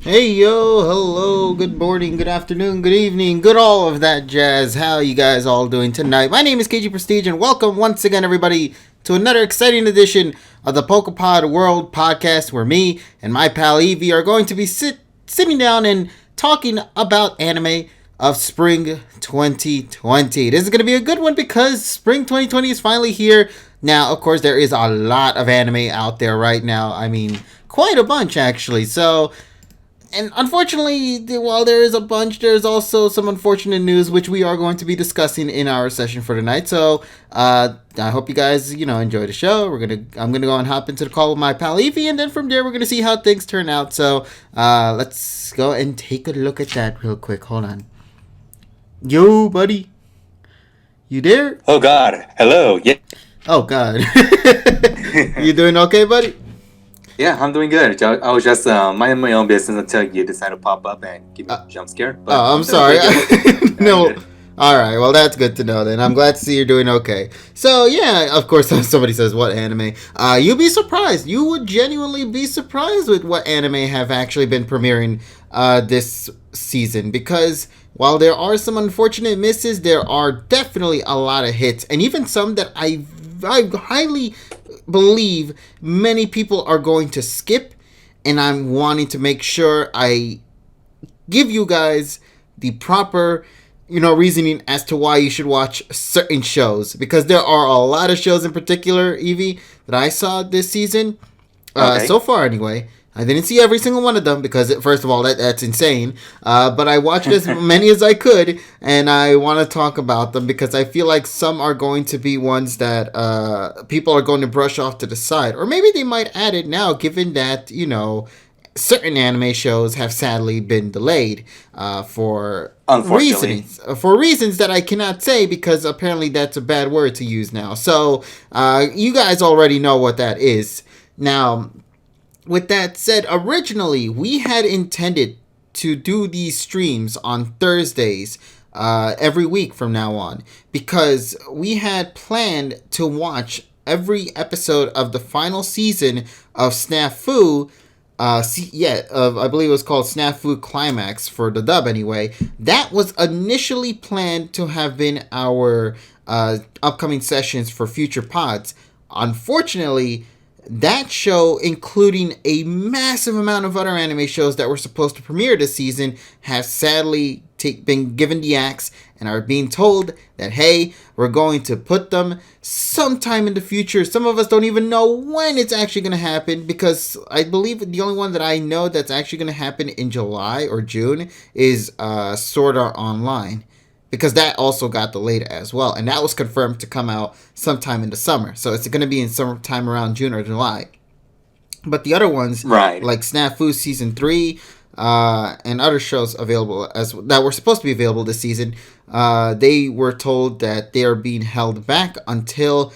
Hey yo, hello, good morning, good afternoon, good evening, good all of that jazz. How you guys all doing tonight? My name is KG Prestige and welcome once again everybody to another exciting edition of the PokePod World Podcast where me and my pal Evie are going to be sitting down and talking about anime of spring 2020. This is going to be a good one because spring 2020 is finally here. Now, of course, there is a lot of anime out there right now. I mean, quite a bunch actually. So, and unfortunately, while there is a bunch, there's also some unfortunate news which we are going to be discussing in our session for tonight. So, I hope you guys, enjoy the show. I'm gonna go and hop into the call with my pal Evie, and then from there we're gonna see how things turn out. So, let's go and take a look at that real quick. Hold on. Yo, buddy, you there? Oh God, hello. Yeah. Oh God, you doing okay, buddy? Yeah, I'm doing good. I was just minding my own business until you decided to pop up and give me a jump scare. But I'm sorry. No. All right. Well, that's good to know. Then I'm glad to see you're doing okay. So yeah, of course, somebody says what anime. You'll be surprised. You would genuinely be surprised with what anime have actually been premiering this season because while there are some unfortunate misses, there are definitely a lot of hits, and even some that I highly believe many people are going to skip, and I'm wanting to make sure I give you guys the proper reasoning as to why you should watch certain shows, because there are a lot of shows in particular, Evie, that I saw this season so far anyway. I didn't see every single one of them because, first of all, that's insane. But I watched as many as I could, and I want to talk about them because I feel like some are going to be ones that people are going to brush off to the side. Or maybe they might add it now, given that, certain anime shows have sadly been delayed for reasons that I cannot say because apparently that's a bad word to use now. So you guys already know what that is. Now, with that said, originally we had intended to do these streams on Thursdays every week from now on because we had planned to watch every episode of the final season of Snafu. I believe it was called Snafu Climax for the dub anyway. That was initially planned to have been our upcoming sessions for future pods. Unfortunately, that show, including a massive amount of other anime shows that were supposed to premiere this season, have sadly been given the axe and are being told that, hey, we're going to put them sometime in the future. Some of us don't even know when it's actually going to happen because I believe the only one that I know that's actually going to happen in July or June is Sword Art Online. Because that also got delayed as well. And that was confirmed to come out sometime in the summer. So it's going to be in summertime around June or July. But the other ones, right, like Snafu Season 3 and other shows available that were supposed to be available this season, they were told that they are being held back until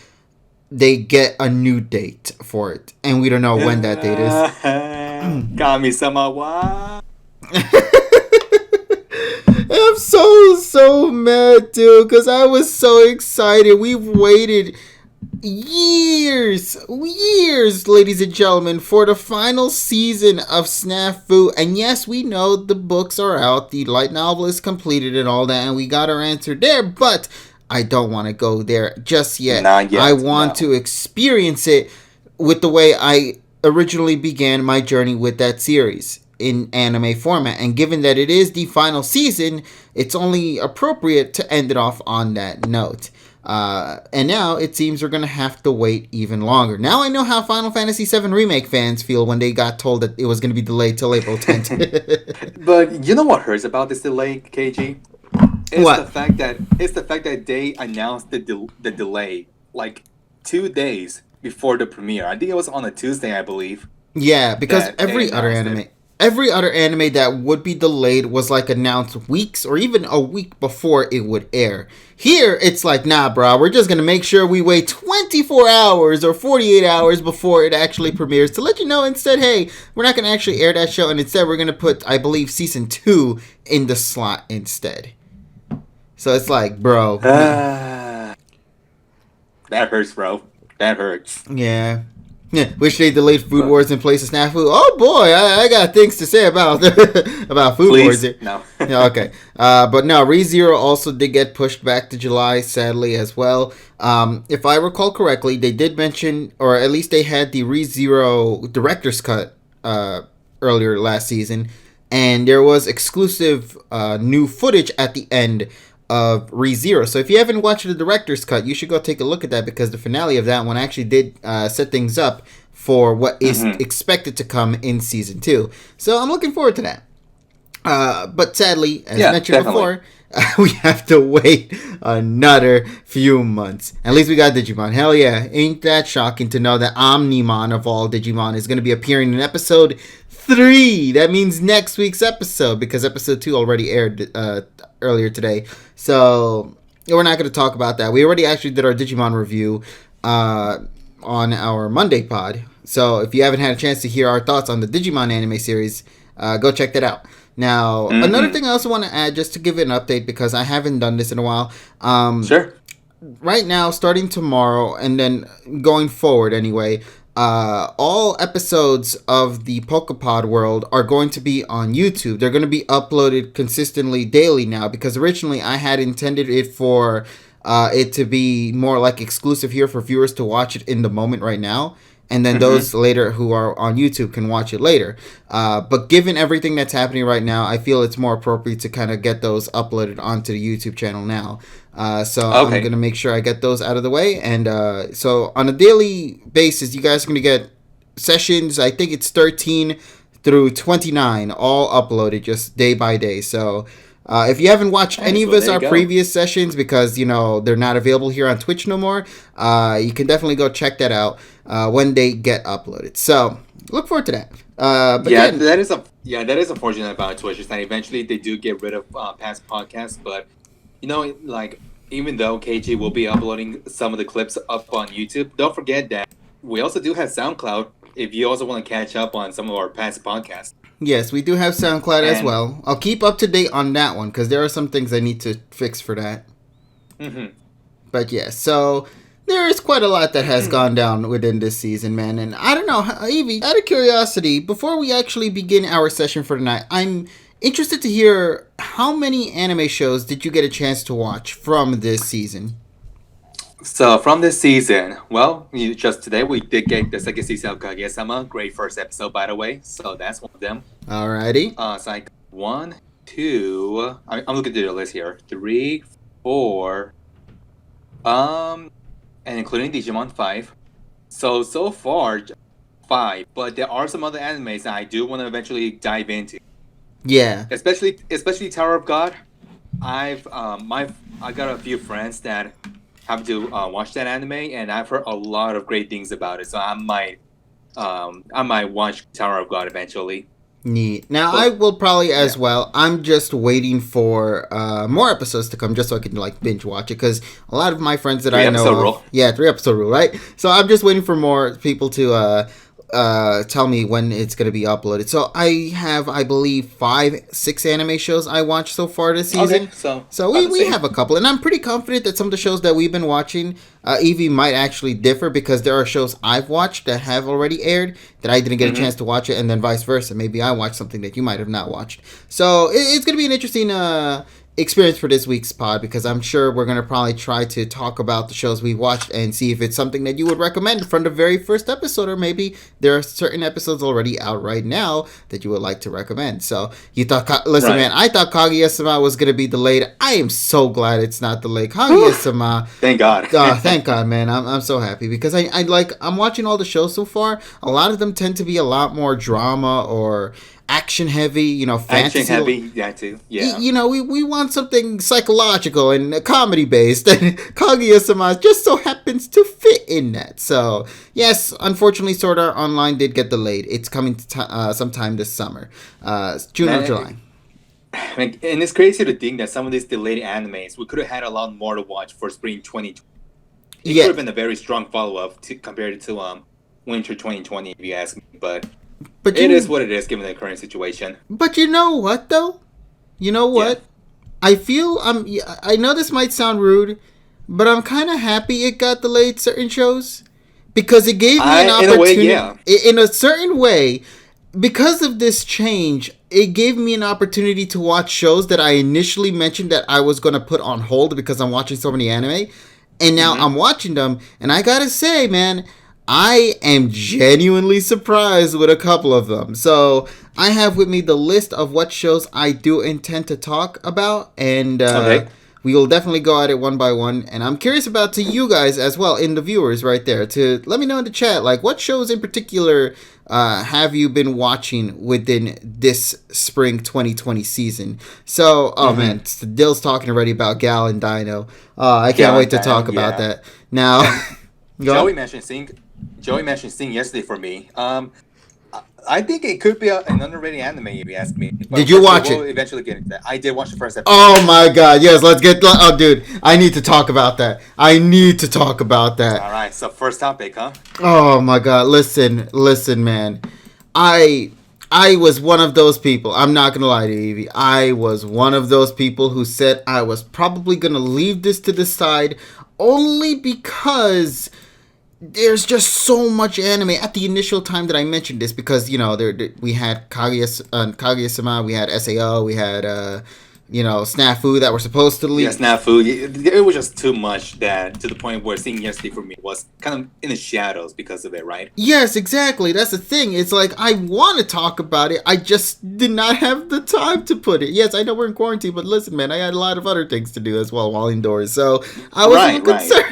they get a new date for it. And we don't know when that date is. Got me somehow. I'm so mad, dude, because I was so excited. We've waited years, ladies and gentlemen, for the final season of Snafu. And yes, we know the books are out, the light novel is completed and all that, and we got our answer there, but I don't want to go there just yet. Not yet. I want to experience it with the way I originally began my journey with that series in anime format, and given that it is the final season, it's only appropriate to end it off on that note. And now it seems we're gonna have to wait even longer. Now I know how Final Fantasy VII Remake fans feel when they got told that it was gonna be delayed till April 10th. But you know what hurts about this delay, KG? It's what? the fact that they announced the delay like 2 days before the premiere. I think it was on a Tuesday, I believe. Yeah, because every other anime that would be delayed was like announced weeks or even a week before it would air. Here, it's like, nah, bro, we're just going to make sure we wait 24 hours or 48 hours before it actually premieres to let you know instead, hey, we're not going to actually air that show, and instead we're going to put, I believe, Season 2 in the slot instead. So it's like, bro. That hurts, bro. That hurts. Yeah. Yeah, wish they delayed Food Wars in place of Snafu. Oh boy, I got things to say about about Food Wars here. No. Yeah, okay. But no, ReZero also did get pushed back to July, sadly, as well. If I recall correctly, they did mention, or at least they had the ReZero director's cut earlier last season, and there was exclusive new footage at the end of ReZero. So if you haven't watched the director's cut, you should go take a look at that, because the finale of that one actually did set things up for what is expected to come in season 2. So I'm looking forward to that. But sadly, as mentioned before, we have to wait another few months. At least we got Digimon. Hell yeah. Ain't that shocking to know that Omnimon of all Digimon is going to be appearing in episode 3. That means next week's episode, because episode 2 already aired earlier today. So we're not going to talk about that. We already actually did our Digimon review on our Monday pod. So if you haven't had a chance to hear our thoughts on the Digimon anime series, go check that out. Now, another thing I also want to add, just to give it an update, because I haven't done this in a while. Sure. Right now, starting tomorrow, and then going forward anyway, all episodes of the PokePod world are going to be on YouTube. They're going to be uploaded consistently daily now, because originally I had intended it for it to be more like exclusive here for viewers to watch it in the moment right now. And then those later who are on YouTube can watch it later. But given everything that's happening right now, I feel it's more appropriate to kind of get those uploaded onto the YouTube channel now. So I'm going to make sure I get those out of the way. And so on a daily basis, you guys are going to get sessions. I think it's 13 through 29, all uploaded just day by day. So if you haven't watched any of our previous sessions, because, you know, they're not available here on Twitch no more, you can definitely go check that out when they get uploaded. So look forward to that. But that is unfortunate about Twitch, is that eventually they do get rid of past podcasts. But, you know, like, even though KG will be uploading some of the clips up on YouTube, don't forget that we also do have SoundCloud if you also want to catch up on some of our past podcasts. Yes, we do have SoundCloud as well. I'll keep up to date on that one, because there are some things I need to fix for that. But yeah, so there is quite a lot that has gone down within this season, man. And I don't know, Evie, out of curiosity, before we actually begin our session for tonight, I'm interested to hear, how many anime shows did you get a chance to watch from this season? So from this season, well, just today we did get the second season of Kaguya-sama. Great first episode, by the way. So that's one of them. Alrighty. It's like 1, 2. I'm looking through the list here. 3, 4. And including Digimon 5. So far, 5. But there are some other animes that I do want to eventually dive into. Yeah. Especially Tower of God. I got a few friends that have to watch that anime, and I've heard a lot of great things about it. So I might watch Tower of God eventually. Neat. Now, I will probably as well. I'm just waiting for more episodes to come, just so I can like binge watch it, because a lot of my friends that I know, 3-episode rule, right? So I'm just waiting for more people to tell me when it's going to be uploaded. So I have, I believe, 5-6 anime shows I watched so far this season. Okay, so we have a couple, and I'm pretty confident that some of the shows that we've been watching, Evie, might actually differ, because there are shows I've watched that have already aired that I didn't get a chance to watch it, and then vice versa. Maybe I watched something that you might have not watched. So it's going to be an interesting experience for this week's pod, because I'm sure we're going to probably try to talk about the shows we watched and see if it's something that you would recommend from the very first episode, or maybe there are certain episodes already out right now that you would like to recommend. So you thought, listen, man, I thought Kaguya-sama was going to be delayed. I am so glad it's not delayed. Kaguya-sama. Thank God. Thank God, man. I'm so happy, because I'm watching all the shows so far. A lot of them tend to be a lot more drama or action heavy, fantasy. Action heavy, that too. Yeah. We want something psychological and comedy based, and Kaguya-sama just so happens to fit in that. So yes, unfortunately, Sword Art Online did get delayed. It's coming sometime this summer, June or July. And it's crazy to think that some of these delayed animes, we could have had a lot more to watch for spring 2020. It could have been a very strong follow-up compared to winter 2020, if you ask me. But it is what it is, given the current situation. But you know what, though? You know what? Yeah. I feel, I know this might sound rude, but I'm kind of happy it got delayed, certain shows. because it gave me an In a way, opportunity. yeah. In a certain way, because of this change, it gave me an opportunity to watch shows that I initially mentioned that I was going to put on hold because I'm watching so many anime. And now Mm-hmm. I'm watching them. And I got to say, man, I am genuinely surprised with a couple of them. So I have with me the list of what shows I do intend to talk about. And Okay. we will definitely go at it one by one. And I'm curious about to you guys as well, in the viewers right there, to let me know in the chat, like, what shows in particular have you been watching within this spring 2020 season? So, oh man, Dill's talking already about Gal and Dino. I can't wait to talk about that. Now, And go Joey on. mentioned Sing. Joey mentioned Sing yesterday for me. I think it could be an underrated anime if you ask me. But Did you first, watch we'll it? eventually get into that. I did watch the first episode. Oh my god, yes, let's get. Oh, dude, I need to talk about that. I need to talk about that. All right, so first topic, huh? Oh my god, listen, man. I I was one of those people. I'm not gonna lie to you, Evie. I was one of those people who said I was probably gonna leave this to the side only because there's just so much anime at the initial time that I mentioned this, because we had Kaguya-sama, we had Sao, we had Snafu that were supposed to Yeah, leave. snafu. It was just too much that to the point where seeing yesterday for me was kind of in the shadows because of it, right? Yes, exactly. That's the thing. It's like I want to talk about it. I just did not have the time to put it. Yes, I know we're in quarantine, but listen, man, I had a lot of other things to do as well while indoors. So I was a little concerned.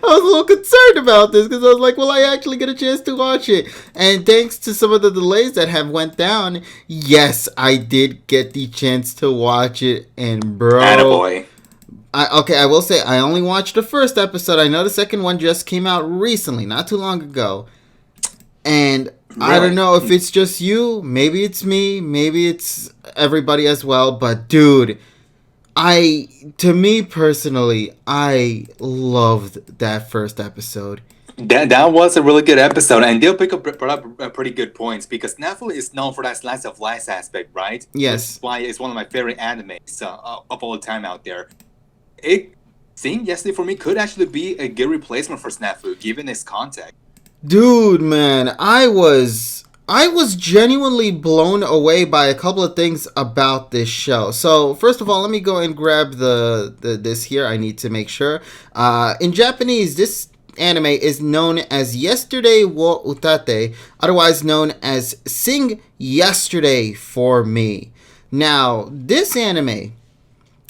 I was a little concerned about this because I was like, will I actually get a chance to watch it? And thanks to some of the delays that have went down, yes, I did get the chance to watch it. And bro, Attaboy. I will say I only watched the first episode. I know the second one just came out recently, not too long ago. And I don't know if it's just you, maybe it's me, maybe it's everybody as well, but dude, to me personally, I loved that first episode. That was a really good episode, and they'll brought up pretty good points because Netflix is known for that slice of life aspect, right? Yes. Which is why it's one of my favorite animes of all time out there. Seeing yesterday for me could actually be a good replacement for Snafu, given its context. Dude, man, I was genuinely blown away by a couple of things about this show. So first of all, let me go and grab this here. I need to make sure. In Japanese, this anime is known as Yesterday wo Utate, otherwise known as Sing Yesterday for Me. Now, this anime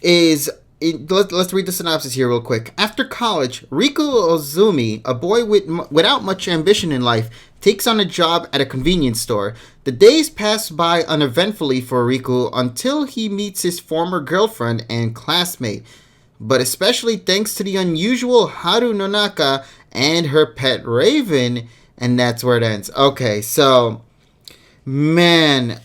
let's read the synopsis here real quick. After college, Riku Ozumi, a boy without much ambition in life, takes on a job at a convenience store. The days pass by uneventfully for Riku until he meets his former girlfriend and classmate, but especially thanks to the unusual Haru Nonaka and her pet Raven, and that's where it ends. Okay, so, man,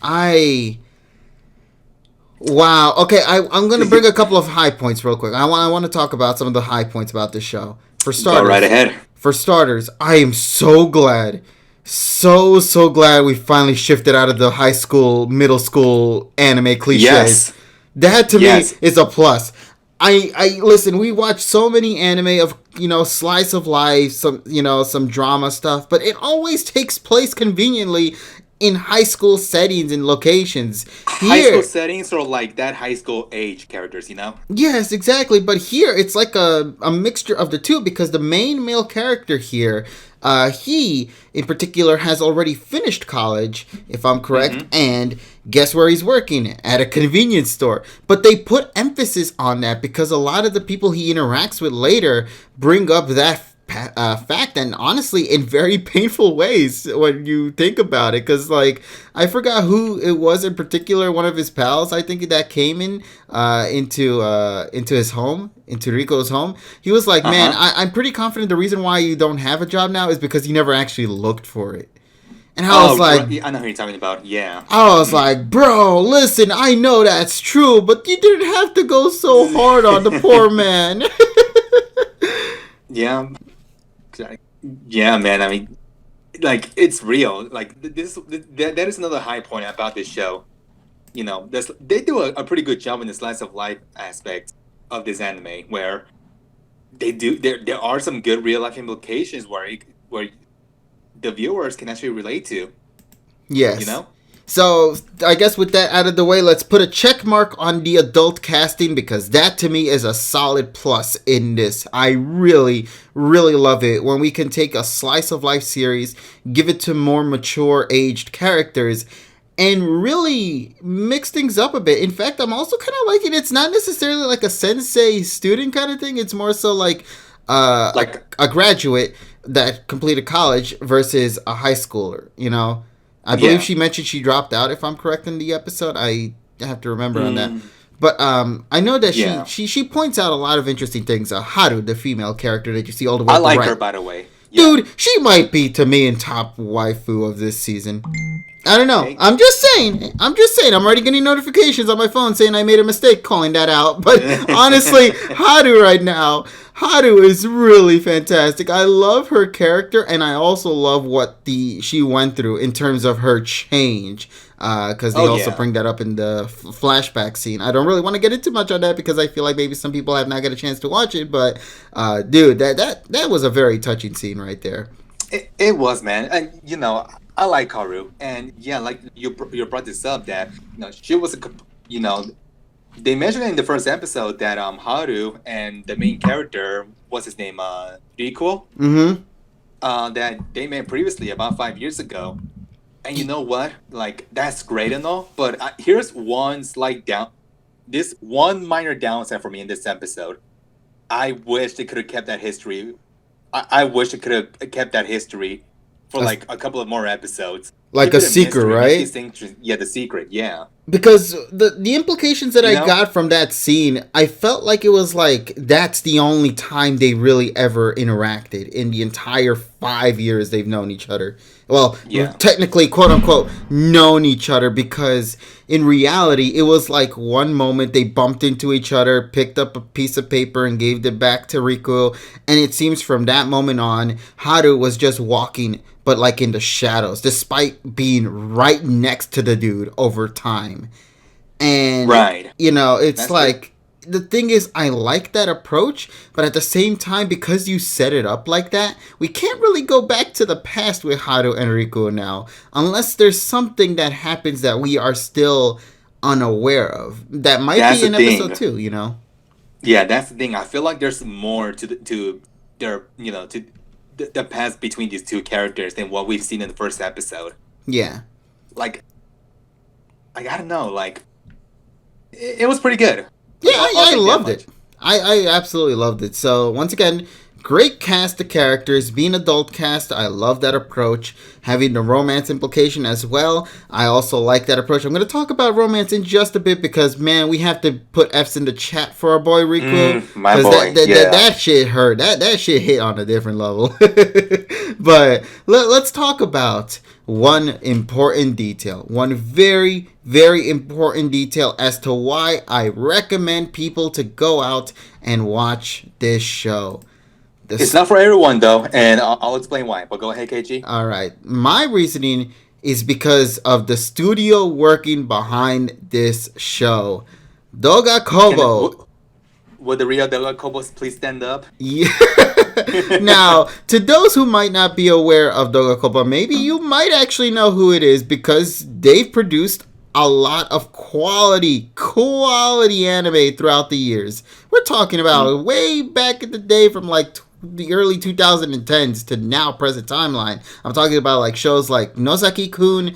wow. Okay, I'm going to bring a couple of high points real quick. I want to talk about some of the high points about this show. For starters, Go right ahead. For starters, I am so glad, so glad we finally shifted out of the high school, middle school anime cliches. Yes. That to me is a plus. I listen, we watch so many anime of, slice of life, some drama stuff, but it always takes place conveniently in high school settings and locations. High school settings or like that high school age characters, Yes, exactly. But here it's like a mixture of the two, because the main male character here, he in particular has already finished college, if I'm correct, and guess where he's working? At a convenience store. But they put emphasis on that because a lot of the people he interacts with later bring up that fact, and honestly in very painful ways when you think about it, because I forgot who it was in particular, one of his pals, I think, that came into his home, into Rico's home. He was like, man, I'm pretty confident the reason why you don't have a job now is because you never actually looked for it. And I was like, I know who you're talking about. Yeah. I was like, bro, listen, I know that's true, but you didn't have to go so hard on the poor man. Yeah, man. I mean, it's real. That is another high point about this show. They do a pretty good job in the slice of life aspect of this anime, where there are some good real life implications where where the viewers can actually relate to. You Yes. know? So, I guess with that out of the way, let's put a check mark on the adult casting because that to me is a solid plus in this. I really, really love it when we can take a slice of life series, give it to more mature aged characters, and really mix things up a bit. In fact, I'm also kind of liking it's not necessarily like a sensei student kind of thing. It's more so like Like, a graduate that completed college versus a high schooler, you know? I believe yeah. she mentioned she dropped out, if I'm correct in the episode. I have to remember on that. Mm, But I know that yeah. she points out a lot of interesting things. Haru, the female character that you see all the way I at the like right. her, by the way. Yeah. Dude, she might be to me in top waifu of this season. I don't know. Okay. I'm just saying. I'm already getting notifications on my phone saying I made a mistake calling that out. But honestly, Haru right now, Haru is really fantastic. I love her character, and I also love what she went through in terms of her change. Because they also bring that up in the flashback scene. I don't really want to get into much on that because I feel like maybe some people have not got a chance to watch it. But dude, that was a very touching scene right there. It was, man. And, you know, I like Haru. And, yeah, like you brought this up that, you know, she was, you know, they mentioned in the first episode that Haru and the main character, what's his name, Rico, Mm-hmm. that they met previously about 5 years ago. And you know what? Like, that's great and all, but here's one this one minor downside for me in this episode. I wish they could have kept that history. I wish they could have kept that history for like a couple of more episodes. Like a secret, right? Yeah, the secret, yeah. Because the implications that You I know? got from that scene, I felt like it was like that's the only time they really ever interacted in the entire 5 years they've known each other. Well, Yeah. technically, quote unquote, known each other because in reality, it was like one moment they bumped into each other, picked up a piece of paper and gave it back to Riku. And it seems from that moment on, Haru was just walking, but like in the shadows, despite being right next to the dude over time. And, Right. you know, it's That's like, the thing is, I like that approach, but at the same time, because you set it up like that, we can't really go back to the past with Haru and Riku now, unless there's something that happens that we are still unaware of. That might That's be in the thing. episode 2, you know? Yeah, that's the thing. I feel like there's more to their, you know, to the past between these two characters than what we've seen in the first episode. Yeah. Like I don't know, like it was pretty good. Yeah, I'll I take that loved much. it. I absolutely loved it. So, once again, great cast of characters. Being adult cast, I love that approach. Having the romance implication as well, I also like that approach. I'm going to talk about romance in just a bit because, man, we have to put F's in the chat for our boy Riku. My boy, that shit hurt. That shit hit on a different level. But let's talk about one important detail. One very, very important detail as to why I recommend people to go out and watch this show. It's not for everyone though, and I'll explain why. But go ahead, KG. All right. My reasoning is because of the studio working behind this show. Doga Kobo. Would the real Doga Kobos please stand up? Yeah. Now, to those who might not be aware of Doga Kobo, maybe you might actually know who it is because they've produced a lot of quality anime throughout the years. We're talking about way back in the day from like the early 2010s to now present timeline. I'm talking about like shows like Nozaki-kun,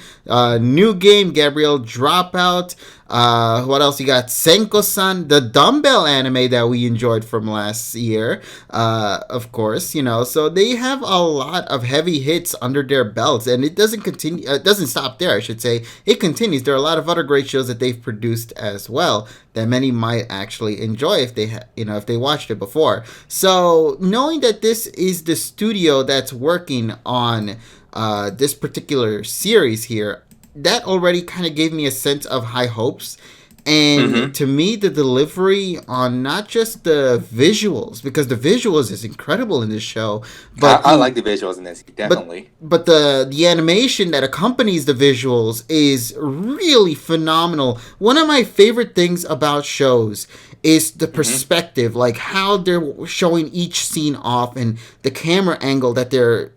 New Game, Gabriel Dropout. What else you got? Senko-san, the dumbbell anime that we enjoyed from last year. Of course, you know, so they have a lot of heavy hits under their belts, and it doesn't continue. It doesn't stop there, I should say. It continues. There are a lot of other great shows that they've produced as well that many might actually enjoy if they, if they watched it before. So knowing that this is the studio that's working on this particular series here, that already kind of gave me a sense of high hopes. And to me, the delivery on not just the visuals, because the visuals is incredible in this show, but I like the visuals in this, definitely. But the animation that accompanies the visuals is really phenomenal. One of my favorite things about shows is the Mm-hmm. perspective, like how they're showing each scene off and the camera angle that they're,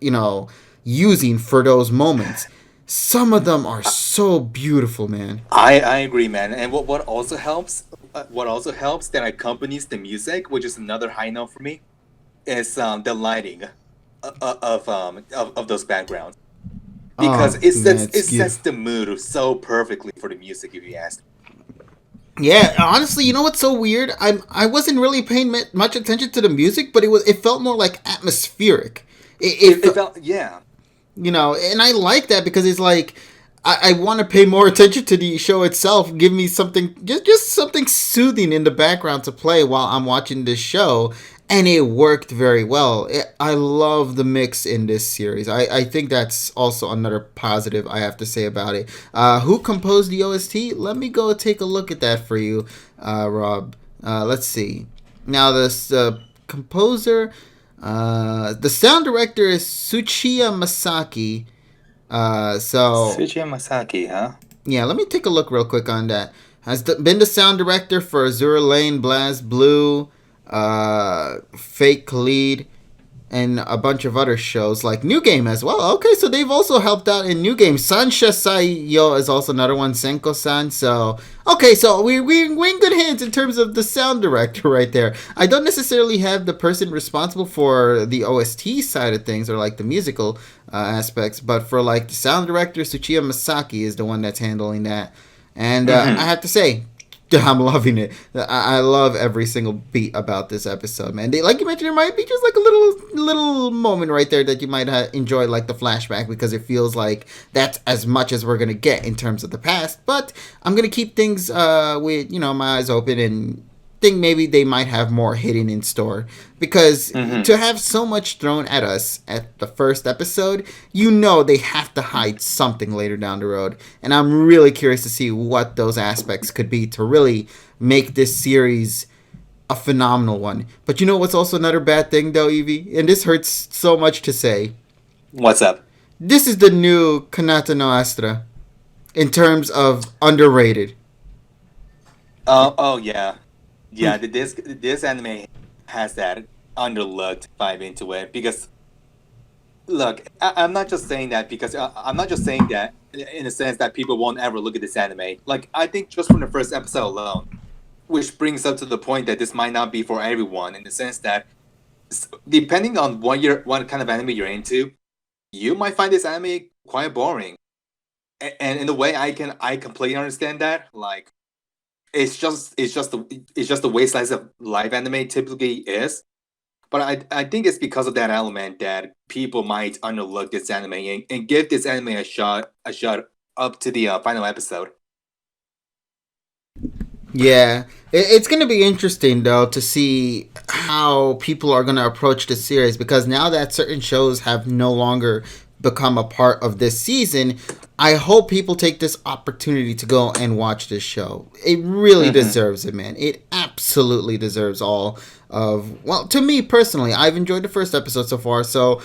using for those moments. Some of them are so beautiful, man. I agree, man. And what also helps that accompanies the music, which is another high note for me, is the lighting of those backgrounds, because Oh man, it's it sets beautiful. the mood so perfectly for the music, if you ask. Yeah, honestly, you know what's so weird? I wasn't really paying much attention to the music, but it felt more like atmospheric. It felt, yeah. And I like that because it's like I want to pay more attention to the show itself. Give me something, just something soothing in the background to play while I'm watching this show, and it worked very well. I love the mix in this series. I think that's also another positive I have to say about it. Who composed the OST? Let me go take a look at that for you, Rob. Let's see. Now this composer. The sound director is Tsuchiya Masaki. So Suji Masaki, huh? yeah, let me take a look real quick on that. Been the sound director for Azure Lane, Blast Blue, Fake Lead, and a bunch of other shows like New Game as well. Okay, so they've also helped out in New Game. Sansha Saiyo is also another one, Senko-san. So, okay, so we're in good hands in terms of the sound director right there. I don't necessarily have the person responsible for the OST side of things or like the musical aspects, but for like the sound director, Tsuchiya Masaki is the one that's handling that. And I Mm-hmm. have to say, I'm loving it. I love every single beat about this episode, man. Like you mentioned, there might be just like a little moment right there that you might enjoy, like the flashback, because it feels like that's as much as we're gonna get in terms of the past. But I'm gonna keep things with my eyes open and think maybe they might have more hidden in store, because Mm-hmm. to have so much thrown at us at the first episode, they have to hide something later down the road, and I'm really curious to see what those aspects could be to really make this series a phenomenal one. But you know what's also another bad thing though, Evie, and this hurts so much to say. What's up? This is the new Kanata no Astra in terms of underrated. Oh yeah, yeah. This anime has that underlooked vibe into it, because look, I'm not just saying that because I'm not just saying that in the sense that people won't ever look at this anime. Like, I think just from the first episode alone, which brings up to the point that this might not be for everyone, in the sense that depending on what kind of anime you're into, you might find this anime quite boring. And in a way, I completely understand that. Like, it's just the way slice of life anime typically is. But I think it's because of that element that people might underlook this anime, and give this anime a shot up to the final episode. Yeah, it's going to be interesting though to see how people are going to approach the series, because now that certain shows have no longer become a part of this season, I hope people take this opportunity to go and watch this show. It really Mm-hmm. deserves it, man. It absolutely deserves all of. Well, to me personally, I've enjoyed the first episode so far, so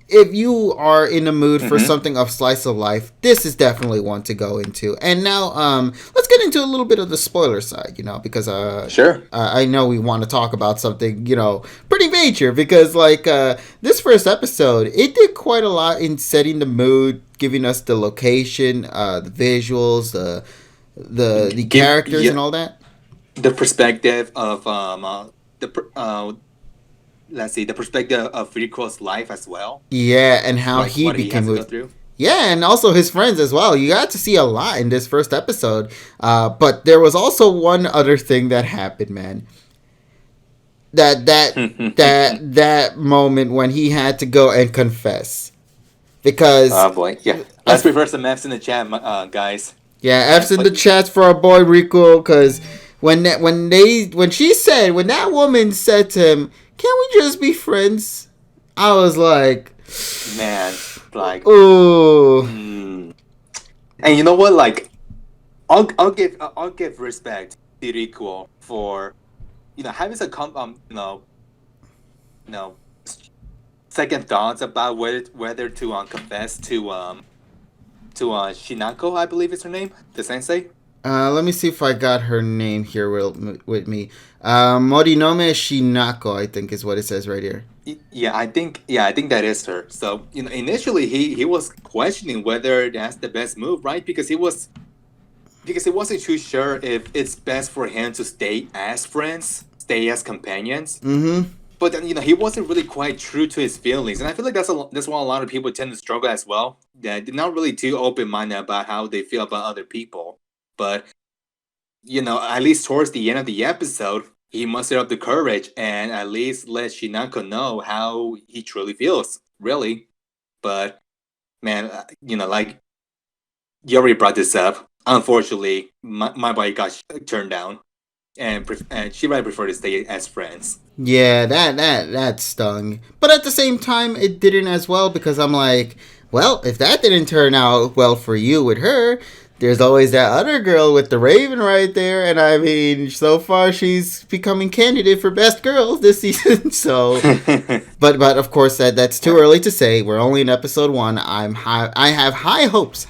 if you are in the mood for Mm-hmm. something of slice of life, this is definitely one to go into. And now, let's get into a little bit of the spoiler side, because Sure. I know we want to talk about something, pretty major, because like this first episode, it did quite a lot in setting the mood, giving us the location, the visuals, the Give characters, Yeah, and all that. the perspective of the let's see, the perspective of Riku's life as well, Yeah, and how like he what he has became to go with. through. Yeah, and also his friends as well. You got to see a lot in this first episode. But there was also one other thing that happened, man. That moment when he had to go and confess, because Oh boy, yeah. uh, Let's reverse the maps in the chat, guys. yeah, And F's in the chats for our boy Rico. Because when she said, when that woman said to him, "Can we just be friends?" I was like, man, like, "Oh, mm. And you know what? Like, I'll give respect to Riku for having some you know second thoughts about whether to confess to Shinako, I believe is her name, the sensei. Let me see if I got her name here with me. Morinome Shinako, I think is what it says right here. Yeah, I think that is her. So initially he was questioning whether that's the best move, right? Because he wasn't too sure if it's best for him to stay as friends, stay as companions. Mm-hmm. But then he wasn't really quite true to his feelings, and I feel like that's why a lot of people tend to struggle as well. That they're not really too open minded about how they feel about other people. But at least towards the end of the episode, he mustered up the courage and at least let Shinako know how he truly feels, really. But man, like you already brought this up. Unfortunately, my body got turned down, and she rather prefer to stay as friends. Yeah, that stung. But at the same time, it didn't as well because I'm like, well, if that didn't turn out well for you with her, there's always that other girl with the Raven right there, and I mean, so far she's becoming candidate for best girl this season. So, but of course that's too early to say. We're only in episode 1. I have high hopes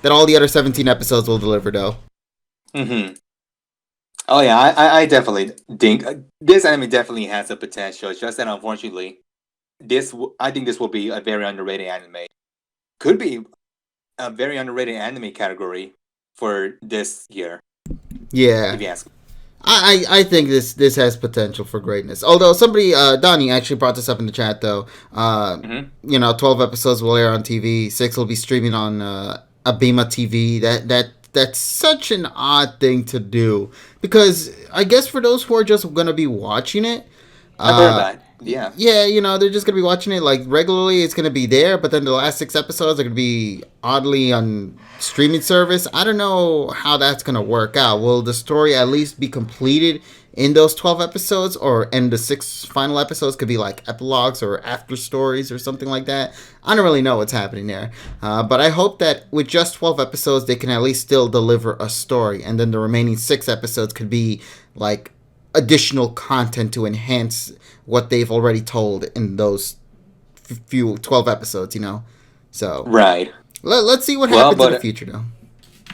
that all the other 17 episodes will deliver though. Mm-hmm. Oh yeah, I definitely think this anime definitely has a potential. It's just that unfortunately, I think this will be a very underrated anime. Could be a very underrated anime category for this year. Yeah. If you ask me. I think this has potential for greatness. Although somebody, Donnie, actually brought this up in the chat though. 12 episodes will air on TV. 6 will be streaming on Abema TV. That's such an odd thing to do because I guess for those who are just gonna be watching it, I've heard that. Yeah. Yeah, they're just gonna be watching it like regularly. It's gonna be there, but then the last 6 episodes are gonna be oddly on streaming service. I don't know how that's gonna work out. Will the story at least be completed in those 12 episodes, and the 6 final episodes could be like epilogues or after stories or something like that? I don't really know what's happening there, but I hope that with just 12 episodes, they can at least still deliver a story, and then the remaining 6 episodes could be like additional content to enhance what they've already told in those few 12 episodes, So right. Let's see what happens in the future, though.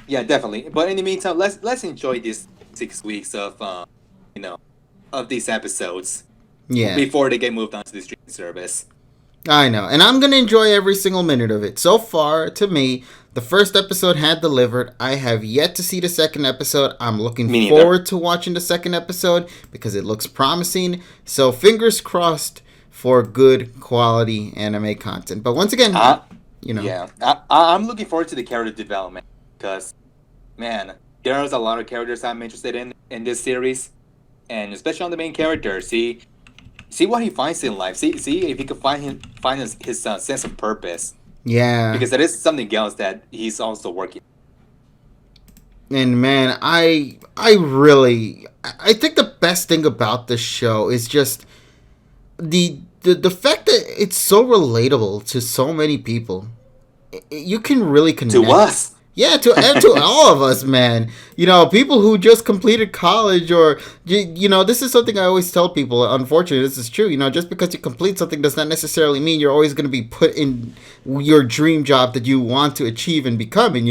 Yeah, definitely. But in the meantime, let's enjoy these 6 weeks of of these episodes. Yeah. Before they get moved on to the streaming service. I know, and I'm gonna enjoy every single minute of it. So far, to me, the first episode had delivered. I have yet to see the second episode. I'm looking forward to watching the second episode because it looks promising. So fingers crossed for good quality anime content. But once again, yeah, I'm looking forward to the character development because, man, there's a lot of characters I'm interested in this series, and especially on the main character. See what he finds in life. See if he could find his sense of purpose. Yeah. Because that is something else that he's also working. And man, I think the best thing about this show is just the fact that it's so relatable to so many people. You can really connect. To us. Yeah, to all of us, man. People who just completed college or, this is something I always tell people. Unfortunately, this is true. Just because you complete something does not necessarily mean you're always going to be put in your dream job that you want to achieve and becoming,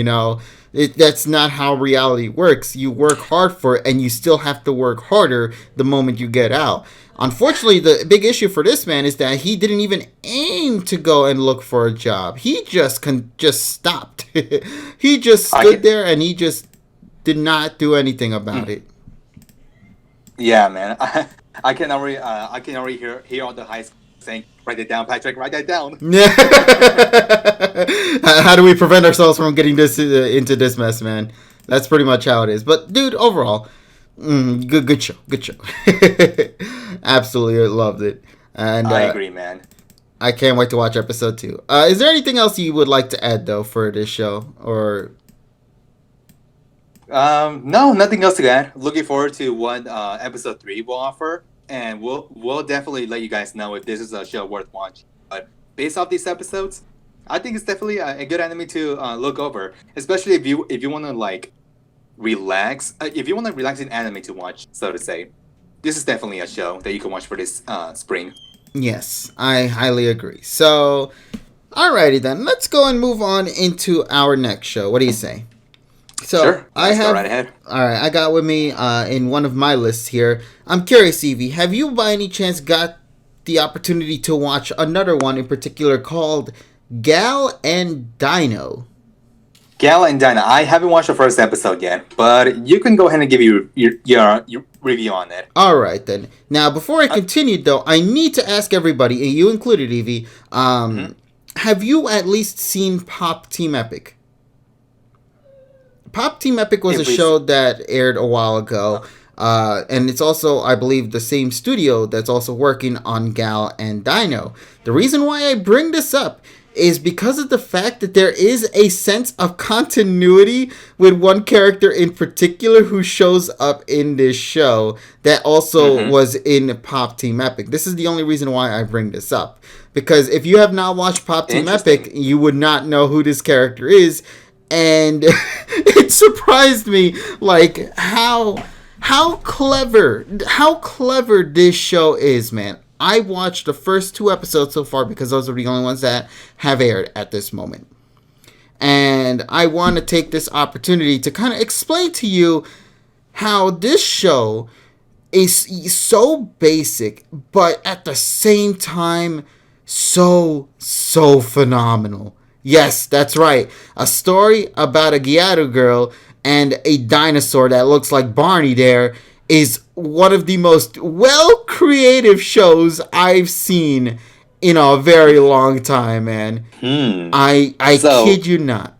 That's not how reality works. You work hard for it, and you still have to work harder the moment you get out. Unfortunately, the big issue for this man is that he didn't even aim to go and look for a job. He just stopped. He just stood there and he just did not do anything about it. Yeah, man. I can already hear all the high school saying, "Write it down, Patrick. Write that down." How do we prevent ourselves from getting this into this mess, man? That's pretty much how it is. But dude, overall, good show. Absolutely loved it, and I agree, man. I can't wait to watch episode 2. Is there anything else you would like to add though for this show, or? No, nothing else to add. Looking forward to what episode 3 will offer, and we'll definitely let you guys know if this is a show worth watching. But based off these episodes, I think it's definitely a good anime to look over, especially if you want to like relax. If you want a relaxing anime to watch, so to say, this is definitely a show that you can watch for this spring. Yes, I highly agree. So, alrighty then, let's go and move on into our next show. What do you say? So Sure, I let's go right have. ahead. All right, I got with me in one of my lists here. I'm curious, Evie, have you by any chance got the opportunity to watch another one in particular called Gal and Dino? Gal and Dino. I haven't watched the first episode yet, but you can go ahead and give your review on it. All right then. Now, before I continue, though, I need to ask everybody, and you included, Evie. Have you at least seen Pop Team Epic? Pop Team Epic was a show that aired a while ago, and it's also, I believe, the same studio that's also working on Gal and Dino. The reason why I bring this up is because of the fact that there is a sense of continuity with one character in particular who shows up in this show that also was in Pop Team Epic. This is the only reason why I bring this up. Because if you have not watched Pop Team Epic, you would not know who this character is. And it surprised me, like, how clever this show is, man. I watched the first 2 episodes so far because those are the only ones that have aired at this moment. And I want to take this opportunity to kind of explain to you how this show is so basic, but at the same time, so phenomenal. Yes, that's right. A story about a Gyaru girl and a dinosaur that looks like Barney there is one of the most well-creative shows I've seen in a very long time, man. I kid you not.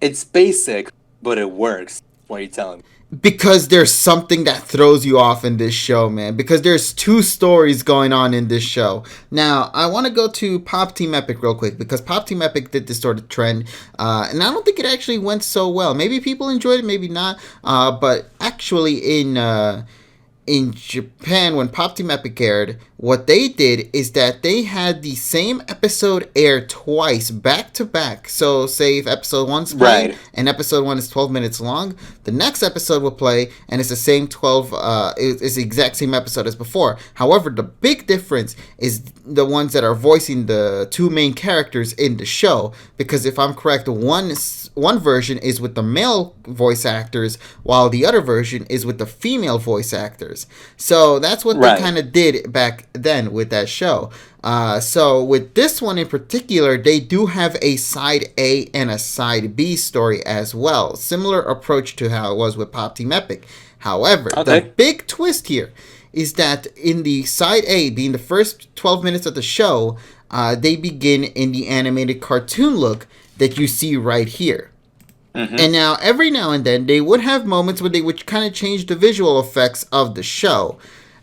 It's basic, but it works. What are you telling me? Because there's something that throws you off in this show, man. Because there's 2 stories going on in this show. Now, I want to go to Pop Team Epic real quick. Because Pop Team Epic did this sort of trend. And I don't think it actually went so well. Maybe people enjoyed it, maybe not. But actually in Japan, when Pop Team Epic aired, what they did is that they had the same episode air twice, back to back. So, say if episode 1's played, and episode 1 is 12 minutes long, the next episode will play, and it's the same 12, it's the exact same episode as before. However, the big difference is the ones that are voicing the 2 main characters in the show, because if I'm correct, one version is with the male voice actors, while the other version is with the female voice actors. So that's what they kind of did back then with that show. So with this one in particular, they do have a side A and a side B story as well. Similar approach to how it was with Pop Team Epic. However, the big twist here is that in the side A, being the first 12 minutes of the show, they begin in the animated cartoon look that you see right here. And now, every now and then, they would have moments where they would kind of change the visual effects of the show.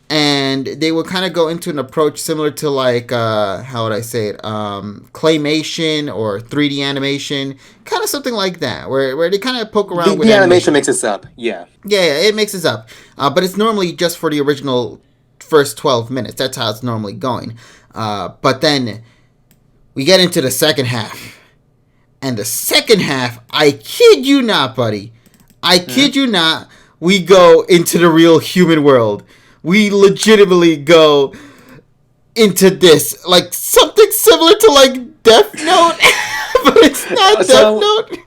And they would kind of go into an approach similar to, like, how would I say it, claymation or 3D animation. Kind of something like that, where they kind of poke around with the animation mixes up, yeah. Yeah, it mixes up. But it's normally just for the original first 12 minutes. That's how it's normally going. But then, we get into the second half. And the second half, I kid you not, buddy. I kid you not, we go into the real human world. We legitimately go into this. Like, something similar to, like, Death Note. But it's not Death Note.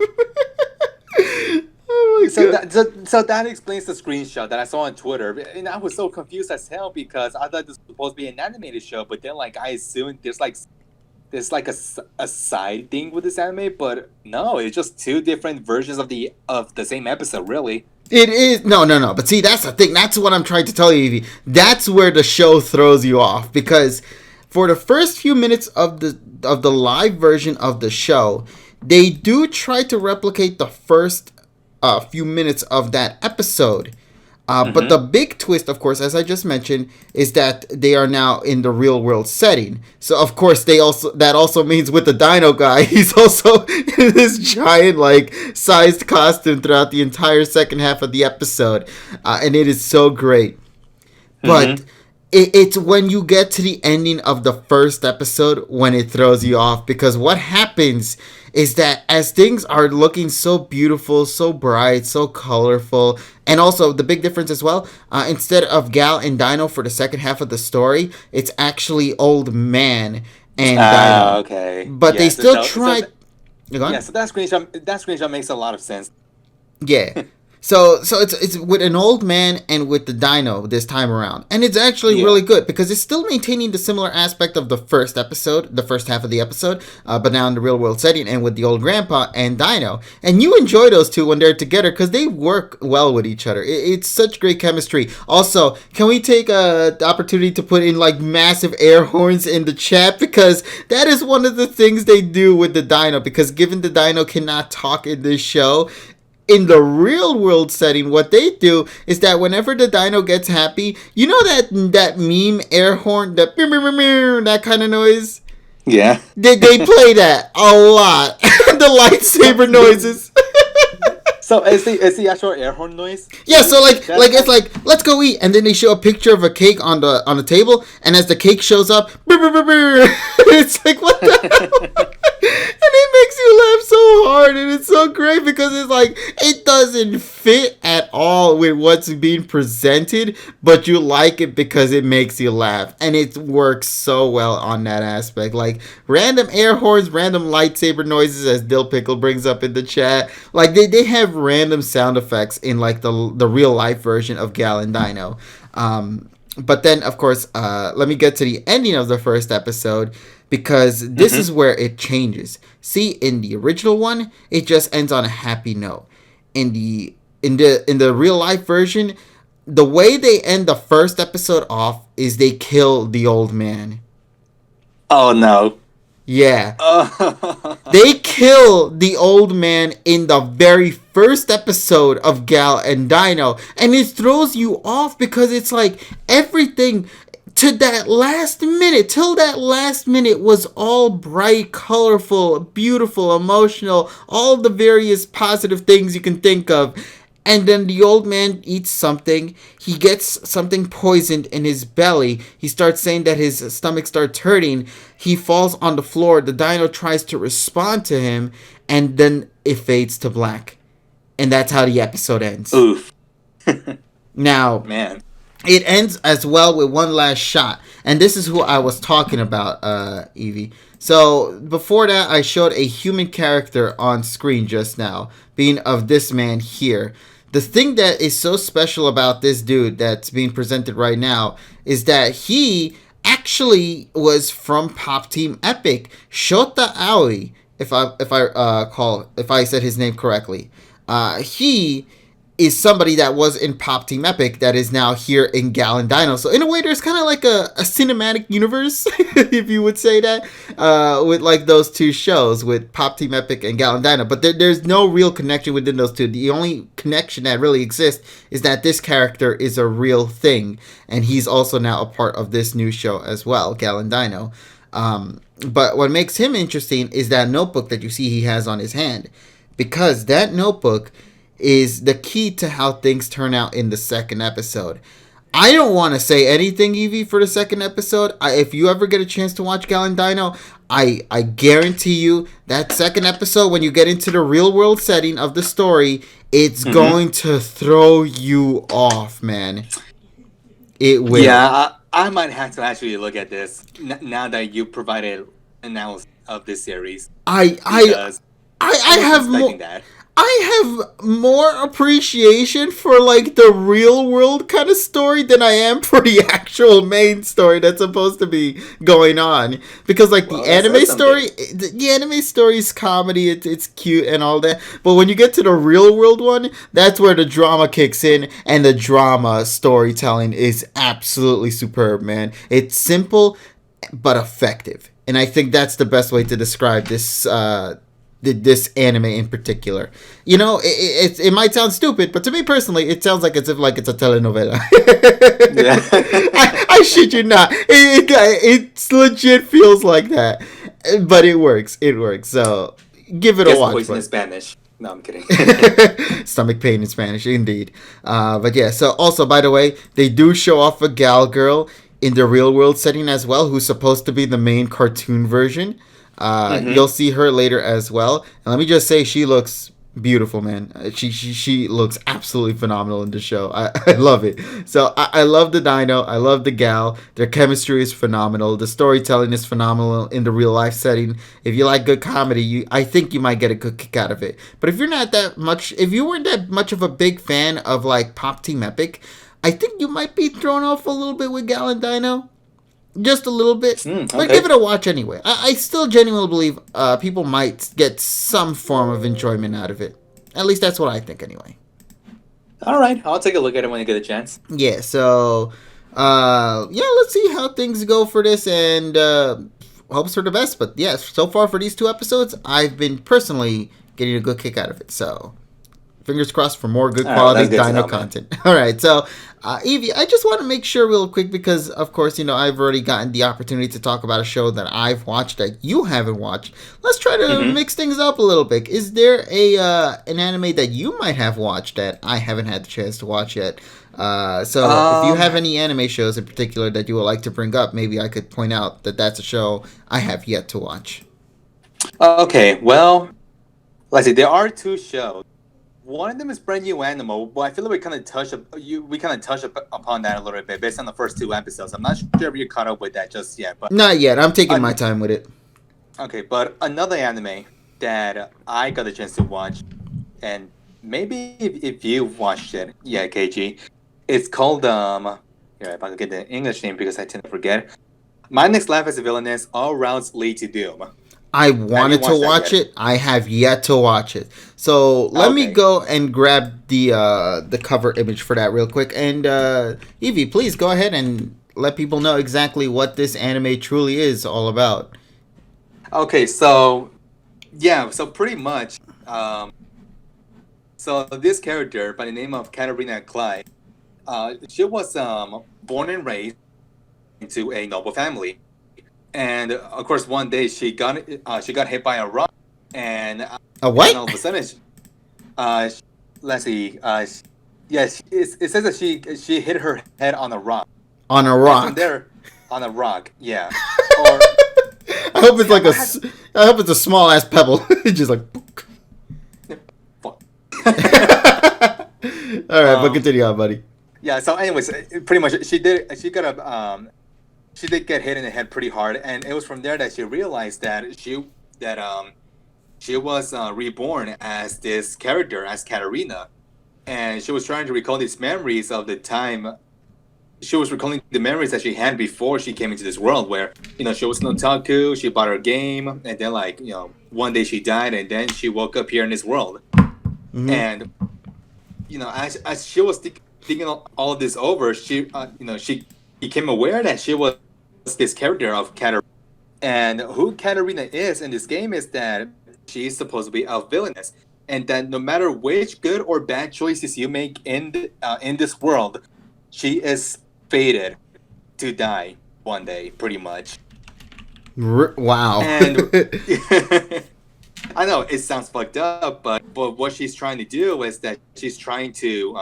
Oh my God. So that explains the screenshot that I saw on Twitter. And I was so confused as hell because I thought this was supposed to be an animated show. But then, like, I assumed there's a side thing with this anime, but no, it's just 2 different versions of the same episode, really. It is no. But see, that's the thing. That's what I'm trying to tell you, Evie. That's where the show throws you off, because for the first few minutes of the live version of the show, they do try to replicate the first few minutes of that episode. But the big twist, of course, as I just mentioned, is that they are now in the real world setting. So, of course, that also means with the Dino guy, he's also in this giant, like, sized costume throughout the entire second half of the episode. And it is so great. But it's when you get to the ending of the first episode when it throws you off. Because what happens is that as things are looking so beautiful, so bright, so colorful, and also the big difference as well, instead of Gal and Dino for the second half of the story, it's actually Old Man and Dino. Okay. But they still tried... So that screenshot makes a lot of sense. Yeah. So it's with an old man and with the dino this time around. And it's actually really good because it's still maintaining the similar aspect of the first episode, the first half of the episode, but now in the real world setting and with the old grandpa and Dino. And you enjoy those two when they're together because they work well with each other. It's such great chemistry. Also, can we take the opportunity to put in like massive air horns in the chat because that is one of the things they do with the Dino because given the Dino cannot talk in this show, in the real world setting, what they do is that whenever the dino gets happy, you know that meme air horn, that kind of noise? Yeah. They play that a lot. The lightsaber noises. So is the actual air horn noise? Yeah, so it's like let's go eat, and then they show a picture of a cake on the table, and as the cake shows up, it's like what the hell? And it makes you laugh so hard, and it's so great because it's like it doesn't fit at all with what's being presented, but you like it because it makes you laugh, and it works so well on that aspect. Like random air horns, random lightsaber noises, as Dill Pickle brings up in the chat. Like they have random sound effects in like the real life version of Gal and Dino. But then of course, let me get to the ending of the first episode. Because this is where it changes. See, in the original one, it just ends on a happy note. In the real life version, the way they end the first episode off is they kill the old man. Oh no. Yeah. They kill the old man in the very first episode of Gal and Dino. And it throws you off because it's like everything till that last minute was all bright, colorful, beautiful, emotional, all the various positive things you can think of. And then the old man eats something. He gets something poisoned in his belly. He starts saying that his stomach starts hurting. He falls on the floor. The dino tries to respond to him. And then it fades to black. And that's how the episode ends. Oof. Now, man. It ends as well with one last shot. And this is who I was talking about, Evie. So, before that, I showed a human character on screen just now, being of this man here. The thing that is so special about this dude that's being presented right now is that he actually was from Pop Team Epic. Shota Aoi, if I said his name correctly. He is somebody that was in Pop Team Epic that is now here in Gal and Dino. So in a way, there's kind of like a cinematic universe, if you would say that, with like those two shows with Pop Team Epic and Gal and Dino. But there's no real connection within those two. The only connection that really exists is that this character is a real thing. And he's also now a part of this new show as well, Gal and Dino. But what makes him interesting is that notebook that you see he has on his hand. Because that notebook is the key to how things turn out in the second episode. I don't want to say anything, Evie, for the second episode. If you ever get a chance to watch Gal and Dino, I guarantee you that second episode, when you get into the real world setting of the story, it's going to throw you off, man. It will. Yeah, I might have to actually look at this now that you provided analysis of this series. I have more. That. I have more appreciation for like the real world kind of story than I am for the actual main story that's supposed to be going on. Because like the anime story is comedy, it's cute and all that. But when you get to the real world one, that's where the drama kicks in, and the drama storytelling is absolutely superb, man. It's simple but effective. And I think that's the best way to describe this this anime in particular. You know, it might sound stupid, but to me personally, it sounds like it's a telenovela. Yeah. I shit you not. It legit feels like that, but it works. It works. So give it a watch. Poison in Spanish. No, I'm kidding. Stomach pain in Spanish, indeed. But yeah. So also, by the way, they do show off a gal girl in the real world setting as well, who's supposed to be the main cartoon version. You'll see her later as well. And let me just say, she looks Beautiful, man. She looks absolutely phenomenal in the show. I love it. So I love the Dino. I love the gal. Their chemistry is phenomenal. The storytelling is phenomenal in the real life setting. If you like good comedy, I think you might get a good kick out of it. But if you weren't that much of a big fan of like Pop Team Epic, I think you might be thrown off a little bit with Gal and Dino. Just a little bit, but give it a watch anyway. I still genuinely believe people might get some form of enjoyment out of it. At least that's what I think anyway. All right, I'll take a look at it when I get a chance. Yeah, so let's see how things go for this, and hopes for the best. But yes, so far for these 2 episodes, I've been personally getting a good kick out of it. So fingers crossed for more good quality Dino content. All right, so Evie, I just want to make sure real quick because, of course, I've already gotten the opportunity to talk about a show that I've watched that you haven't watched. Let's try to mix things up a little bit. Is there an anime that you might have watched that I haven't had the chance to watch yet? If you have any anime shows in particular that you would like to bring up, maybe I could point out that that's a show I have yet to watch. Okay, well, let's see. There are 2 shows. One of them is brand new animal, but I feel like we kind of touched upon that a little bit based on the first 2 episodes. I'm not sure if you're caught up with that just yet. But not yet. I'm taking my time with it. Okay, but another anime that I got a chance to watch, and maybe if you've watched it, yeah, KG, it's called here, if I can get the English name because I tend to forget. My Next Life as a Villainess, All Routes Lead to Doom. I wanted to watch it. I have yet to watch it. So let me go and grab the cover image for that real quick. And Evie, please go ahead and let people know exactly what this anime truly is all about. Okay, so pretty much. So this character by the name of Katarina Clyde, she was born and raised into a noble family. And of course, one day she got hit by a rock, and a what? And all of a sudden, let's see. Yes, it says that she hit her head on a rock. On a rock. And from there, on a rock. Yeah. I hope it's I hope it's a small ass pebble. Just like. Fuck. All right, but continue on, buddy. Yeah. So, anyways, pretty much she did get hit in the head pretty hard, and it was from there that she realized that she was reborn as this character, as Katarina, and she was trying to recall these memories of the time. She was recalling the memories that she had before she came into this world, where she was an otaku, she bought her game, and then one day she died, and then she woke up here in this world, and as she was thinking all of this over, she became aware that she was this character of Katarina. And who Katarina is in this game is that she's supposed to be a villainess, and that no matter which good or bad choices you make in this world, she is fated to die one day, pretty much. Wow. And I know it sounds fucked up, but what she's trying to do is that she's trying to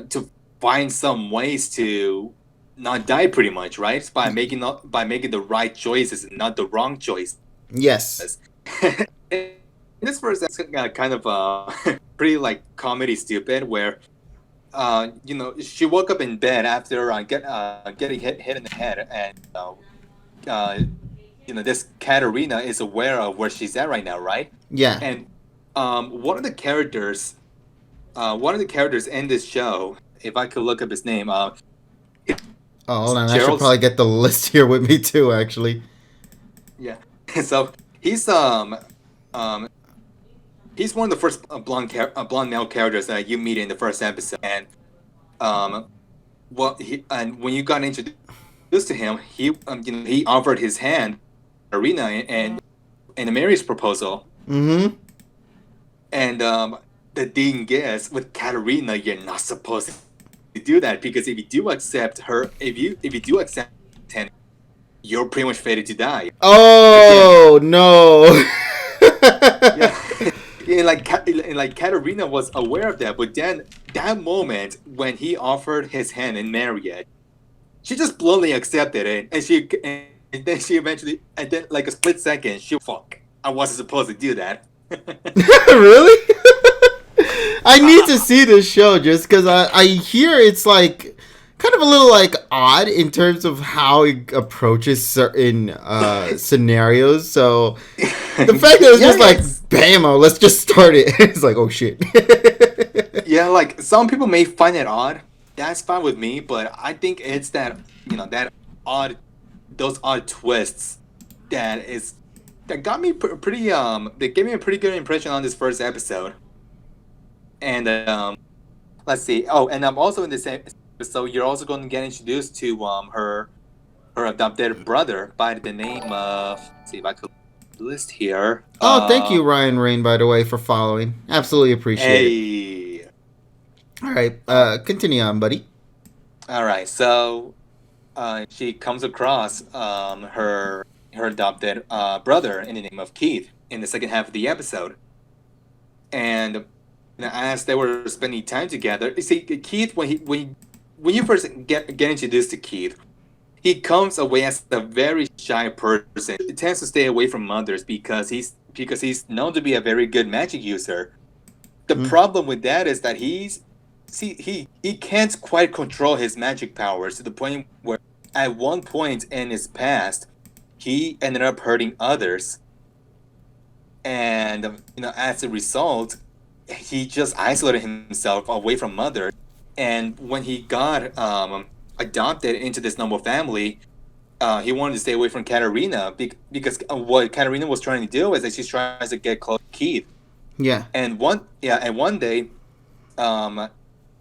to find some ways to not die, pretty much, right? By making the right choices and not the wrong choice. Yes. This verse is kind of pretty comedy stupid, where she woke up in bed after getting hit in the head, and this Katarina is aware of where she's at right now, right? Yeah. And one of the characters in this show, if I could look up his name, hold on. I should probably get the list here with me too, actually. Yeah. So he's one of the first blonde male characters that you meet in the first episode, and when you got introduced to him, he offered his hand, Arena, and in a marriage proposal. Mm-hmm. And the thing is, with Katarina, you're not supposed to do that, because if you do accept her, if you do accept him, you're pretty much fated to die. Oh no! Yeah. And Katarina was aware of that, but then that moment when he offered his hand in marriage, she just bluntly accepted it, and then she eventually, and then a split second, fuck, I wasn't supposed to do that. Really? I need to see this show just because I hear it's like kind of a little like odd in terms of how it approaches certain scenarios. So the fact that it's Yeah, just like it's bam, let's just start it. It's like oh shit. yeah. Like some people may find it odd. That's fine with me, but I think it's that that odd, those odd twists that got me pretty They gave me a pretty good impression on this first episode. And let's see. Oh, and I'm also in the same episode. You're also going to get introduced to her adopted brother by the name of. Let's see if I could list here. Oh, thank you, Ryan Rain, by the way, for following. Absolutely appreciate it. Hey. All right, continue on, buddy. All right. So, she comes across her adopted brother in the name of Keith in the second half of the episode, and as they were spending time together, you see Keith when you first get introduced to Keith, he comes away as a very shy person. He tends to stay away from others because he's known to be a very good magic user. The problem with that is that he can't quite control his magic powers to the point where at one point in his past he ended up hurting others, and as a result he just isolated himself away from others. And when he got adopted into this noble family, he wanted to stay away from Katarina because what Katarina was trying to do is that she's trying to get close to Keith. Yeah. And one day,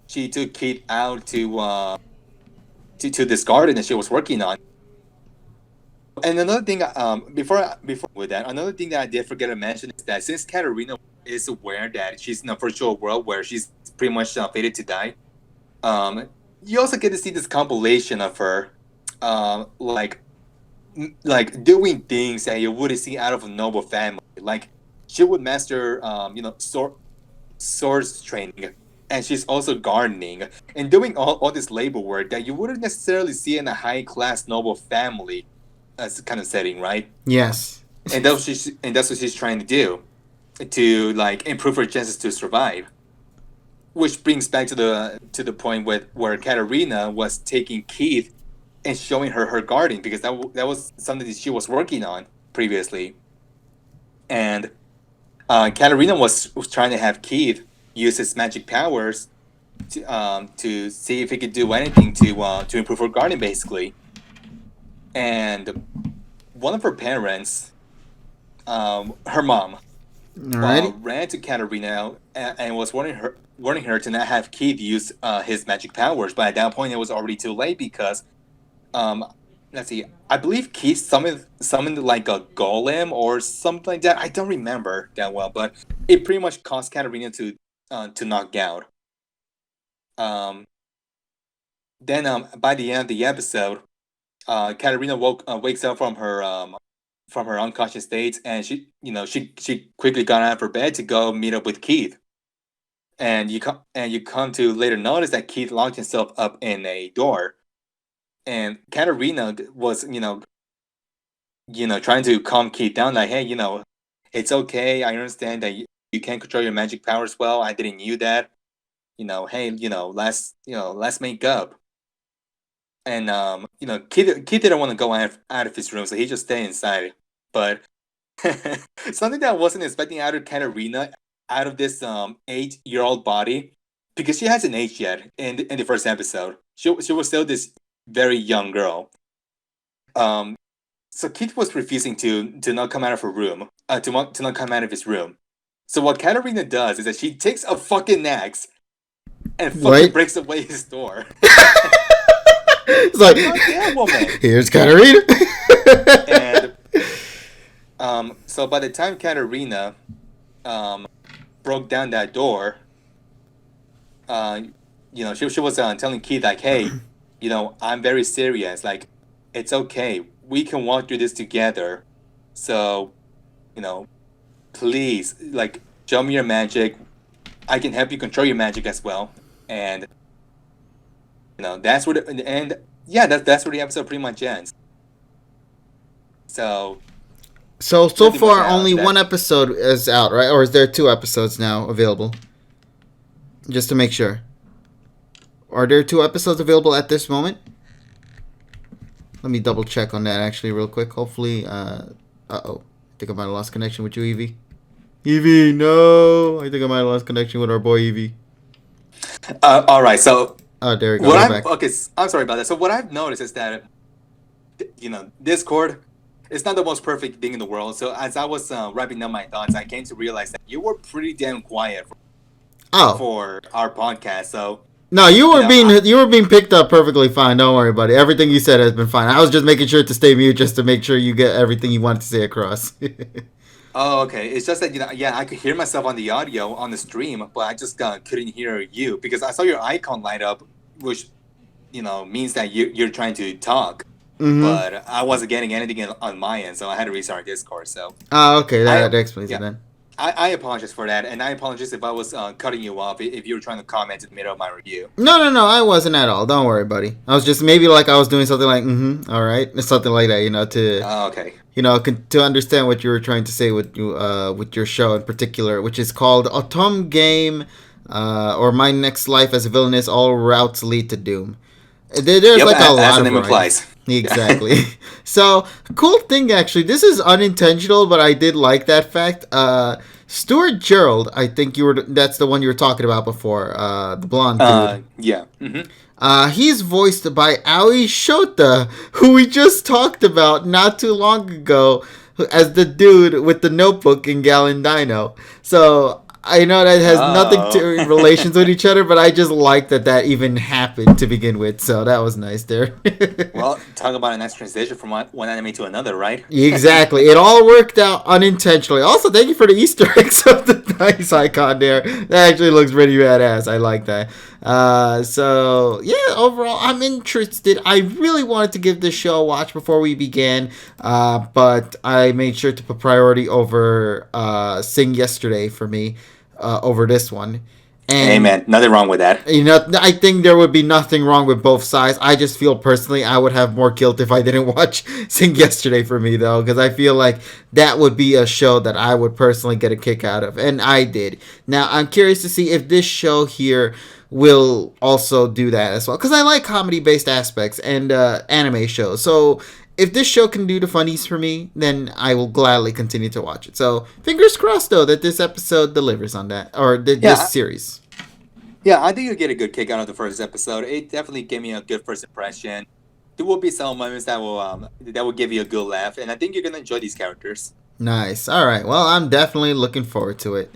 she took Keith out to this garden that she was working on. And another thing, before with that, another thing that I did forget to mention is that since Katarina is aware that she's in a virtual world where she's pretty much fated to die, you also get to see this compilation of her, like doing things that you wouldn't see out of a noble family. Like she would master, swords training, and she's also gardening and doing all this labor work that you wouldn't necessarily see in a high class noble family as kind of setting, right? Yes. And that's what she's trying to do to like improve her chances to survive. Which brings back to the point where Katarina was taking Keith and showing her garden because that was something that she was working on previously, and Katarina was trying to have Keith use his magic powers to see if he could do anything to improve her garden basically, and one of her parents, her mom, ran to Katarina and was warning her to not have Keith use his magic powers. But at that point, it was already too late because, let's see, I believe Keith summoned like a golem or something like that. I don't remember that well, but it pretty much caused Katarina to knock out. Then by the end of the episode, Katarina wakes up from her unconscious state, and she quickly got out of her bed to go meet up with Keith. And you come to later notice that Keith locked himself up in a door, and Katarina was trying to calm Keith down, like, hey, it's okay. I understand that you can't control your magic powers well. I didn't knew that. Hey, let's make up. And Keith didn't want to go out of his room, so he just stayed inside. But something that I wasn't expecting out of Katarina, out of this 8-year-old body, because she hasn't aged yet in the first episode. She was still this very young girl. So Keith was refusing to not come out of her room, to not come out of his room. So what Katarina does is that she takes a fucking axe and fucking breaks away his door. It's like, yeah, woman. Here's Katarina. And so by the time Katarina broke down that door, she was telling Keith like, hey, I'm very serious. Like, it's okay. We can walk through this together. So, please, like, show me your magic. I can help you control your magic as well. And that's where that's where the episode pretty much ends. So So Nothing much to far, add on only to that. one episode is out, right? Or is there 2 episodes now available? Just to make sure. Are there 2 episodes available at this moment? Let me double check on that actually real quick. Hopefully, uh-oh. I think I might have lost connection with you, Evie. Evie, no! I think I might have lost connection with our boy, Evie. All right, so Oh, there we go. what We're I'm back. okay. I'm sorry about that. So what I've noticed is that Discord is not the most perfect thing in the world. So as I was wrapping up my thoughts, I came to realize that you were pretty damn quiet Oh. for our podcast. So No, you were I, you were being picked up perfectly fine. Don't worry about it. Everything you said has been fine. I was just making sure to stay mute just to make sure you get everything you wanted to say across. oh, okay. It's just that I could hear myself on the audio on the stream, but I just couldn't hear you because I saw your icon light up, which means that you're trying to talk. Mm-hmm. But I wasn't getting anything on my end, so I had to restart Discord. So Oh, okay. That explains it then. I apologize for that, and I apologize if I was cutting you off if you were trying to comment in the middle of my review. No, I wasn't at all. Don't worry, buddy. I was just maybe like I was doing something like, all right, something like that, to Okay. to understand what you were trying to say with your show in particular, which is called Otome Game, or My Next Life as a Villainess, All Routes Lead to Doom. There's like a lot as the of name implies. Exactly. So, cool thing actually. This is unintentional, but I did like that fact. Stuart Gerald, I think that's the one you were talking about before, the blonde dude. Yeah. Mm-hmm. He's voiced by Aoi Shota, who we just talked about not too long ago as the dude with the notebook in Gallon Dino. So I know that has nothing to relations with each other, but I just like that even happened to begin with. So that was nice there. Well, talk about a nice transition from one anime to another, right? Exactly. It all worked out unintentionally. Also, thank you for the Easter eggs of the dice icon there. That actually looks pretty badass. I like that. So, yeah, overall, I'm interested. I really wanted to give this show a watch before we began, but I made sure to put priority over Sing Yesterday for me. Over this one. And, hey man, nothing wrong with that. I think there would be nothing wrong with both sides. I just feel personally I would have more guilt if I didn't watch Sing Yesterday for me, though, because I feel like that would be a show that I would personally get a kick out of, and I did. Now, I'm curious to see if this show here will also do that as well, because I like comedy-based aspects and anime shows, so if this show can do the funnies for me, then I will gladly continue to watch it. So, fingers crossed, though, that this episode delivers on that, or this series. Yeah, I think you'll get a good kick out of the first episode. It definitely gave me a good first impression. There will be some moments that will give you a good laugh, and I think you're gonna enjoy these characters. Nice. All right. Well, I'm definitely looking forward to it.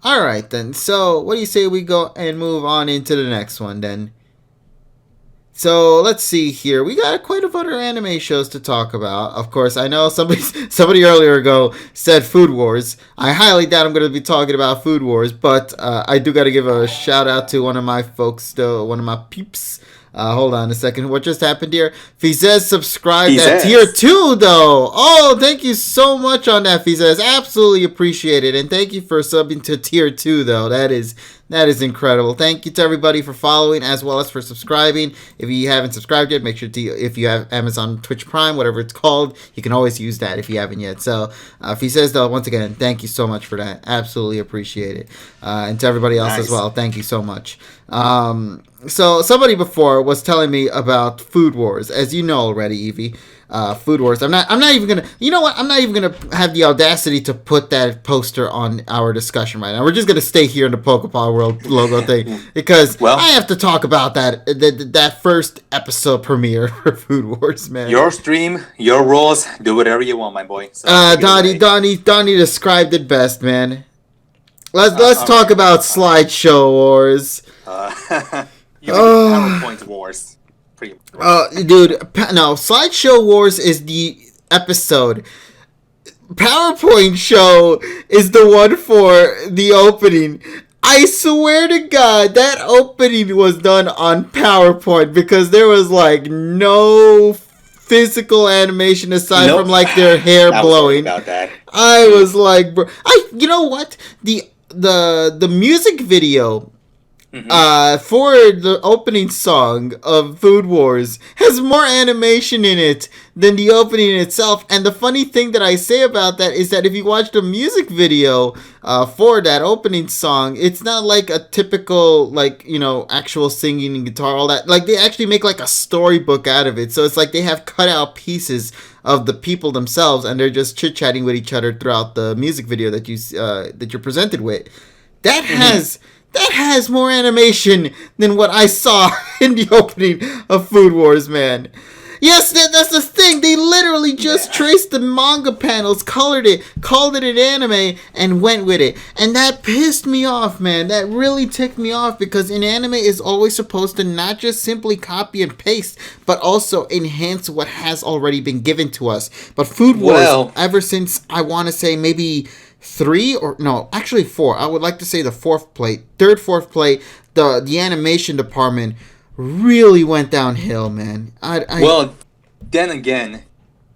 All right, then. So, what do you say we go and move on into the next one, then? So let's see here. We got quite a few other anime shows to talk about. Of course, I know somebody earlier ago said Food Wars. I highly doubt I'm going to be talking about Food Wars, but I do got to give a shout out to one of my folks, though, one of my peeps. Hold on a second. What just happened here? Fizez subscribed at tier 2, though. Oh, thank you so much on that, Fizez. Absolutely appreciate it. And thank you for subbing to tier 2, though. That is incredible. Thank you to everybody for following as well as for subscribing. If you haven't subscribed yet, make sure to, if you have Amazon Twitch Prime, whatever it's called, you can always use that if you haven't yet. So, Fizez, though, once again, thank you so much for that. Absolutely appreciate it. And to everybody else as well, thank you so much. So somebody before was telling me about Food Wars, as you know already, Evie. Food Wars. I'm not even gonna. You know what? I'm not even gonna have the audacity to put that poster on our discussion right now. We're just gonna stay here in the PokePod World logo thing because I have to talk about that first episode premiere for Food Wars, man. Your stream, your rules. Do whatever you want, my boy. So Donnie described it best, man. Let's talk about Slideshow Wars. PowerPoint Wars. Dude, no, Slideshow Wars is the episode. PowerPoint Show is the one for the opening. I swear to God, that opening was done on PowerPoint because there was like no physical animation aside from like their hair blowing. About that. I was like, bro, you know what? The music video for the opening song of Food Wars has more animation in it than the opening itself. And the funny thing that I say about that is that if you watch the music video for that opening song, it's not like a typical, like, you know, actual singing and guitar, all that. Like, they actually make like a storybook out of it. So it's like they have cut out pieces of the people themselves, and they're just chit chatting with each other throughout the music video that you're presented with. That has more animation than what I saw in the opening of Food Wars, man. Yes, that's the thing. They literally just traced the manga panels, colored it, called it an anime, and went with it. And that pissed me off, man. That really ticked me off, because an anime is always supposed to not just simply copy and paste, but also enhance what has already been given to us. But Food Wars, ever since, I want to say maybe 3 or no, actually 4. I would like to say the fourth plate, fourth plate. The animation department really went downhill, man. Well, then again,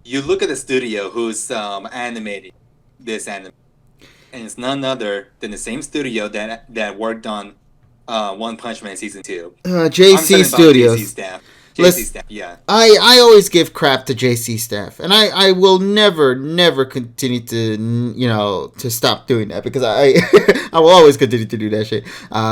you look at the studio who's animating this anime, and it's none other than the same studio that worked on One Punch Man season 2. JC Studios. JC staff. JC staff, yeah. I always give crap to JC staff, and I will never continue to stop doing that, because I I will always continue to do that shit,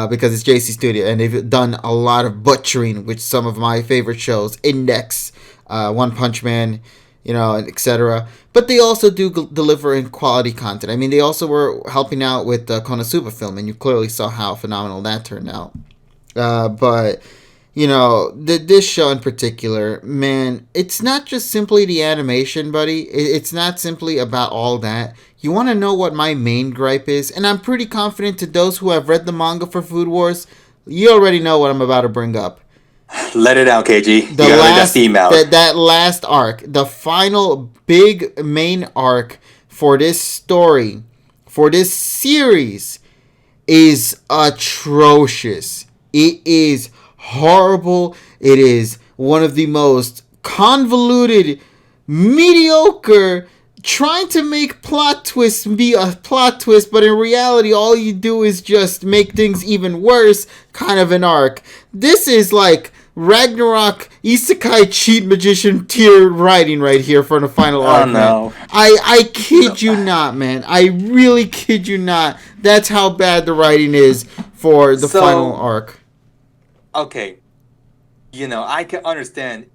because it's JC Studio, and they've done a lot of butchering with some of my favorite shows, Index, One Punch Man, etc. But they also do deliver in quality content. I mean, they also were helping out with the Konosuba film, and you clearly saw how phenomenal that turned out. But this show in particular, man, it's not just simply the animation, buddy. It's not simply about all that. You want to know what my main gripe is? And I'm pretty confident to those who have read the manga for Food Wars, you already know what I'm about to bring up. Let it out, KG. That last arc, the final big main arc for this story, for this series, is atrocious. It is horrible. It is one of the most convoluted, mediocre, trying to make plot twists be a plot twist, but in reality all you do is just make things even worse kind of an arc. This is like Ragnarok Isekai cheat magician tier writing right here for the final arc. No. I kid you not, man. I really kid you not. That's how bad the writing is for the final arc. Okay, I can understand.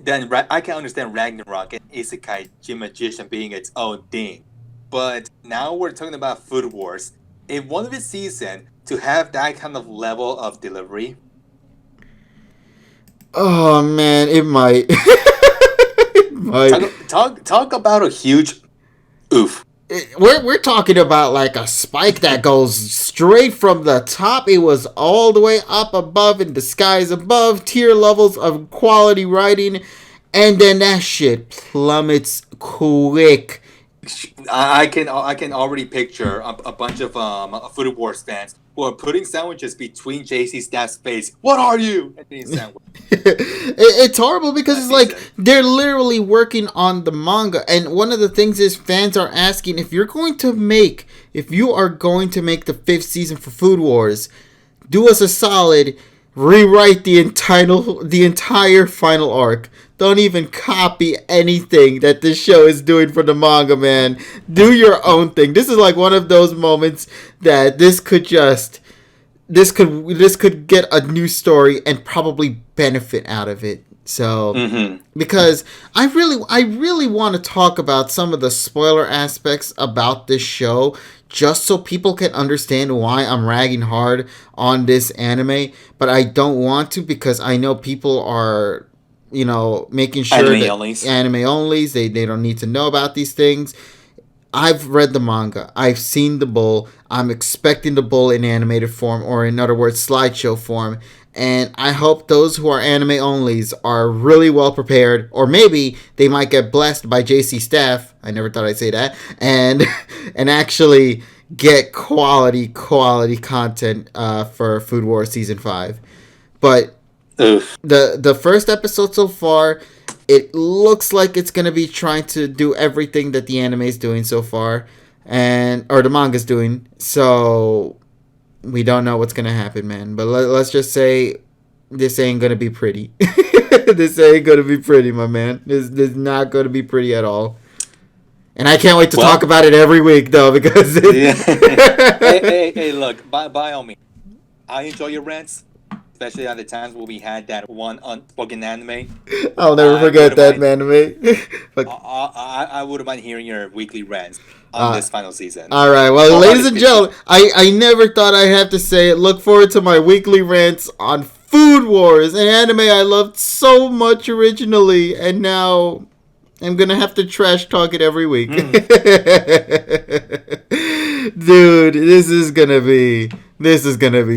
I can understand Ragnarok and Isekai Gym Magician being its own thing, but now we're talking about Food Wars. In one of its season, to have that kind of level of delivery. Oh man, it might. It might. Talk about a huge oof. We're talking about like a spike that goes straight from the top. It was all the way up above in the skies above, tier levels of quality writing, and then that shit plummets quick. I can already picture a bunch of Food Wars fans who are putting sandwiches between JC Staff's face. What are you? And eating sandwich. It's horrible because it's like they're literally working on the manga, and one of the things is fans are asking if you are going to make the 5th season for Food Wars, do us a solid, rewrite the entire final arc. Don't even copy anything that this show is doing for the manga, man. Do your own thing. This is like one of those moments that this could get a new story and probably benefit out of it. So, because I really want to talk about some of the spoiler aspects about this show, just so people can understand why I'm ragging hard on this anime. But I don't want to, because I know people are, making sure anime that onlys. Anime onlys, they don't need to know about these things. I've read the manga. I've seen the bull. I'm expecting the bull in animated form, or in other words, slideshow form. And I hope those who are anime onlys are really well prepared, or maybe they might get blessed by JC Staff. I never thought I'd say that. And actually get quality content for Food Wars Season 5. But the first episode so far, it looks like it's going to be trying to do everything that the anime is doing so far, or the manga's doing. So We don't know what's gonna happen, man. But let's just say this ain't gonna be pretty. This ain't gonna be pretty, my man. This is not gonna be pretty at all. And I can't wait to talk about it every week, though, because hey, look, by all means, I enjoy your rants, especially at the times where we had that one unspoken anime. I'll never forget that anime. I wouldn't mind hearing your weekly rants on this final season. All right, well, ladies and gentlemen, I never thought I'd have to say it. Look forward to my weekly rants on Food Wars, an anime I loved so much originally, and now I'm gonna have to trash talk it every week. Dude, this is gonna be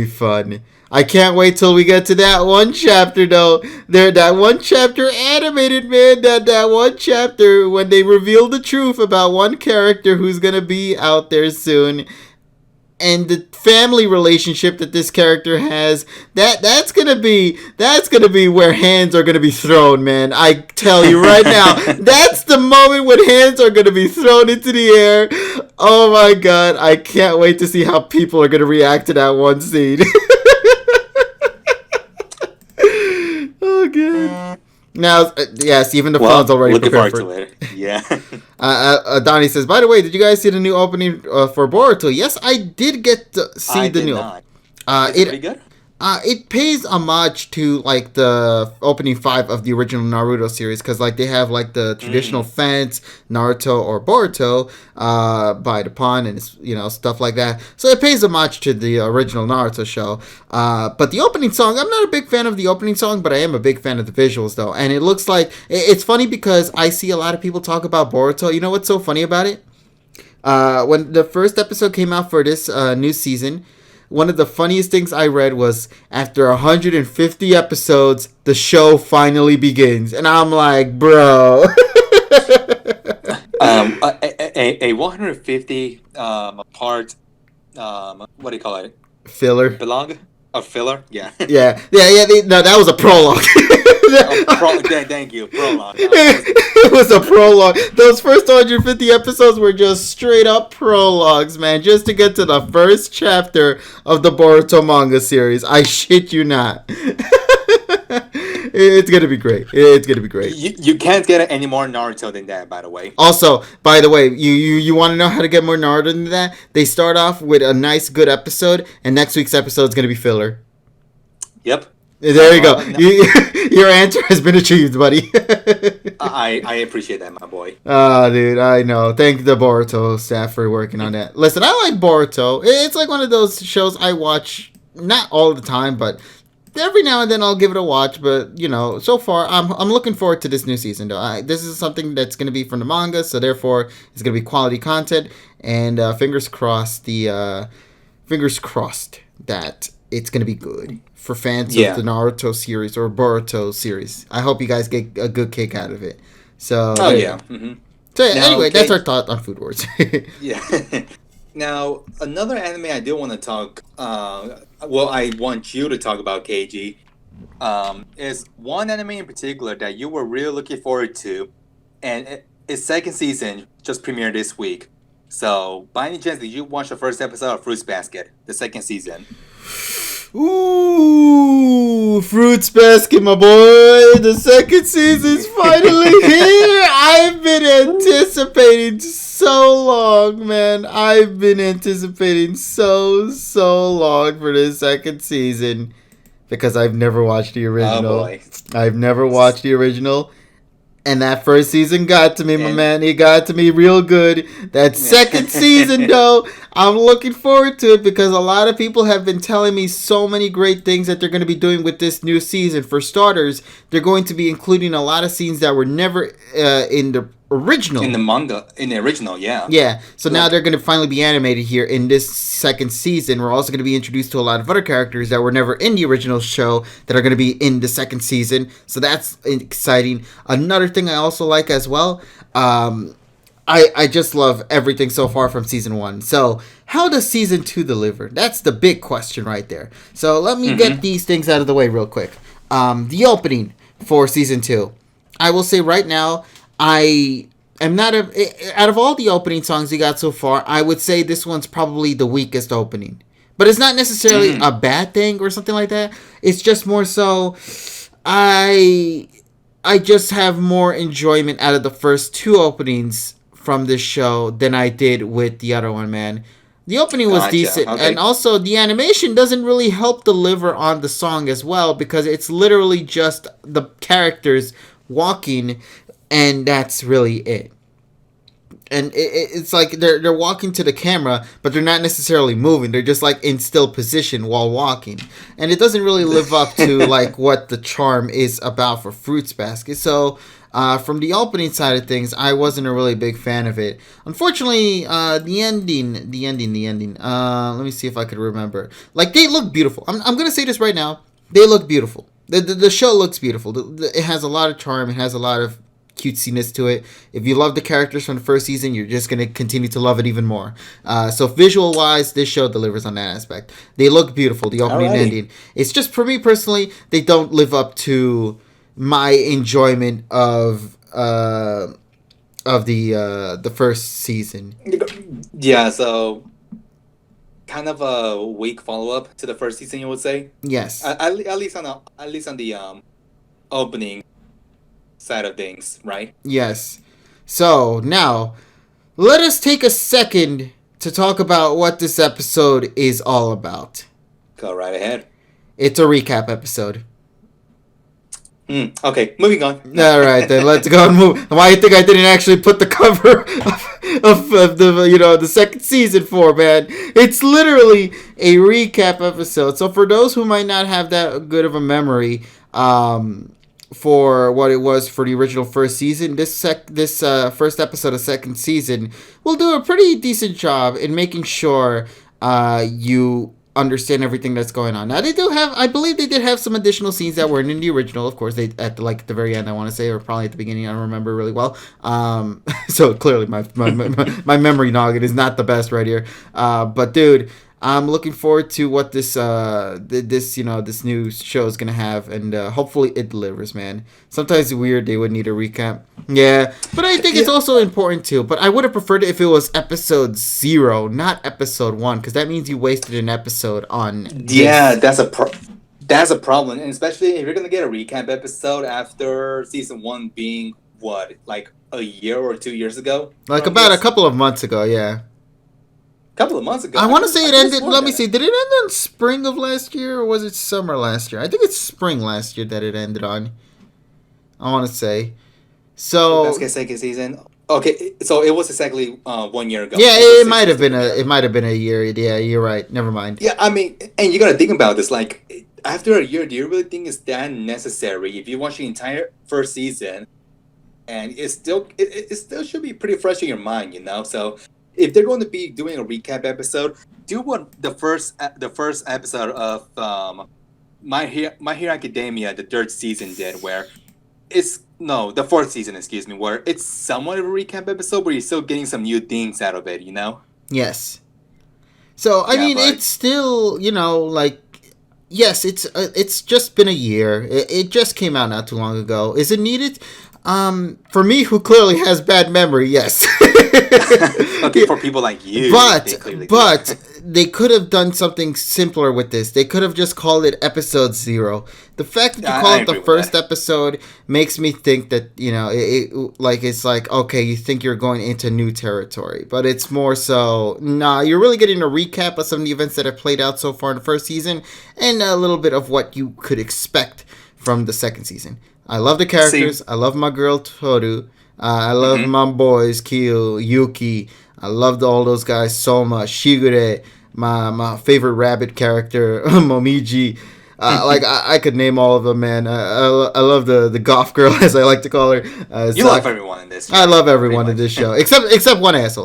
fun. I can't wait till we get to that one chapter, though. That one chapter animated, man. That one chapter when they reveal the truth about one character who's gonna be out there soon, and the family relationship that this character has. That's gonna be where hands are gonna be thrown, man. I tell you right now, that's the moment when hands are gonna be thrown into the air. Oh my god, I can't wait to see how people are gonna react to that one scene. Oh god. Now, yes, even the phone's already prepared for it. Yeah. Donnie says, by the way, did you guys see the new opening for Boruto? Yes, I did get to see the new. Is it pretty good? It pays homage to like the opening 5 of the original Naruto series, because like they have like the traditional fence, Naruto or Boruto by the pond, and stuff like that. So it pays homage to the original Naruto show. But the opening song, I'm not a big fan of the opening song, but I am a big fan of the visuals though. And it looks like it's funny because I see a lot of people talk about Boruto. You know what's so funny about it? When the first episode came out for this new season, one of the funniest things I read was, after 150 episodes, the show finally begins. And I'm like, bro. A 150 part, what do you call it? Filler. Filler? Yeah. Yeah. No, that was a prologue. Thank you. Prologue. It was a prologue. Those first 150 episodes were just straight up prologues, man. Just to get to the first chapter of the Boruto manga series. I shit you not. It's gonna be great. It's gonna be great. You can't get any more Naruto than that, by the way. Also, by the way, you want to know how to get more Naruto than that? They start off with a nice, good episode, and next week's episode is gonna be filler. Yep. There you go. Your answer has been achieved, buddy. I appreciate that, my boy. Dude, I know. Thank the Boruto staff for working on that. Listen, I like Boruto. It's like one of those shows I watch, not all the time, but every now and then I'll give it a watch. But, so far, I'm looking forward to this new season, though. This is something that's going to be from the manga, so therefore it's going to be quality content. And fingers crossed that it's going to be good for fans of the Naruto series or Boruto series. I hope you guys get a good kick out of it. So, So anyway, that's our thought on Food Wars. Yeah. Now, another anime I do want to talk, I want you to talk about, KG, is one anime in particular that you were really looking forward to, and its second season just premiered this week. So, by any chance, did you watch the first episode of Fruits Basket, the second season? Ooh, Fruits Basket, my boy. The second season's finally here. I've been anticipating so long, man. I've been anticipating so long for this second season because I've never watched the original. Oh, boy. I've never watched the original. And that first season got to me, my man. It got to me real good. That second season, though, I'm looking forward to it because a lot of people have been telling me so many great things that they're going to be doing with this new season. For starters, they're going to be including a lot of scenes that were never in the original. In the manga, in the original, yeah. Yeah, so now they're going to finally be animated here in this second season. We're also going to be introduced to a lot of other characters that were never in the original show that are going to be in the second season. So that's exciting. Another thing I also like as well, I just love everything so far from season 1. So how does season 2 deliver? That's the big question right there. So let me get these things out of the way real quick. The opening for season 2. I will say right now, I am not out of all the opening songs we got so far, I would say this one's probably the weakest opening. But it's not necessarily a bad thing or something like that. It's just more so I just have more enjoyment out of the first two openings from this show than I did with the other one, man. The opening was decent, and also the animation doesn't really help deliver on the song as well, because it's literally just the characters walking, and that's really it. And it's like they're walking to the camera, but they're not necessarily moving. They're just like in still position while walking, and it doesn't really live up to like what the charm is about for Fruits Basket. So from the opening side of things, I wasn't a really big fan of it. Unfortunately, the ending. Let me see if I could remember. Like, they look beautiful. I'm gonna say this right now. They look beautiful. The show looks beautiful. It has a lot of charm. It has a lot of cutesiness to it. If you love the characters from the first season, you're just going to continue to love it even more. So visual wise, this show delivers on that aspect. They look beautiful, the opening and ending. It's just, for me personally, they don't live up to my enjoyment of the first season. Yeah, so kind of a weak follow-up to the first season, you would say? Yes. At least on the opening side of things, right? Yes. So now, let us take a second to talk about what this episode is all about. Go right ahead. It's a recap episode. Okay, moving on. All right, then let's go and move. Why do you think I didn't actually put the cover of the second season for, man? It's literally a recap episode. So for those who might not have that good of a memory, for what it was for the original first season, this first episode of second season will do a pretty decent job in making sure you understand everything that's going on. Now, I believe they did have some additional scenes that weren't in the original. Of course, they at the very end, I want to say, or probably at the beginning. I don't remember really well. So clearly my memory noggin is not the best right here. But dude, I'm looking forward to what this new show is gonna have, and hopefully it delivers, man. Sometimes it's weird they would need a recap. Yeah, but I think it's also important too. But I would have preferred it if it was episode 0, not episode 1, because that means you wasted an episode on. Yeah, that's a problem, and especially if you're gonna get a recap episode after season 1 being what, like a year or 2 years ago, like about a couple of months ago. Yeah. Couple of months ago. I want to say it ended. Let me see. Did it end in spring of last year, or was it summer last year? I think it's spring last year that it ended on. I want to say. So. Let's get second season. Okay, so it was exactly 1 year ago. Yeah, it might have been a year. Yeah, you're right. Never mind. Yeah, I mean, and you gotta think about this. Like, after a year, do you really think it's that necessary? If you watch the entire first season, and it still should be pretty fresh in your mind, you know. So, if they're going to be doing a recap episode, do what the first episode of My Hero Academia, the third season did, where the fourth season, excuse me, where it's somewhat of a recap episode, where you're still getting some new things out of it, you know? Yes. So I mean, it's still, yes, it's just been a year. It just came out not too long ago. Is it needed? For me, who clearly has bad memory, yes. Okay, for people like you. But they could have done something simpler with this. They could have just called it episode 0. The fact that you call it the first episode makes me think that, it's like, okay, you think you're going into new territory. But it's more so, you're really getting a recap of some of the events that have played out so far in the first season, and a little bit of what you could expect from the second season. I love the characters. I love my girl Toru. I love my boys, Kyo, Yuki. I loved all those guys so much. Shigure, my favorite rabbit character, Momiji. I could name all of them, man. I love the goth girl, as I like to call her. You love everyone in this show. I love everyone in this show, except one asshole.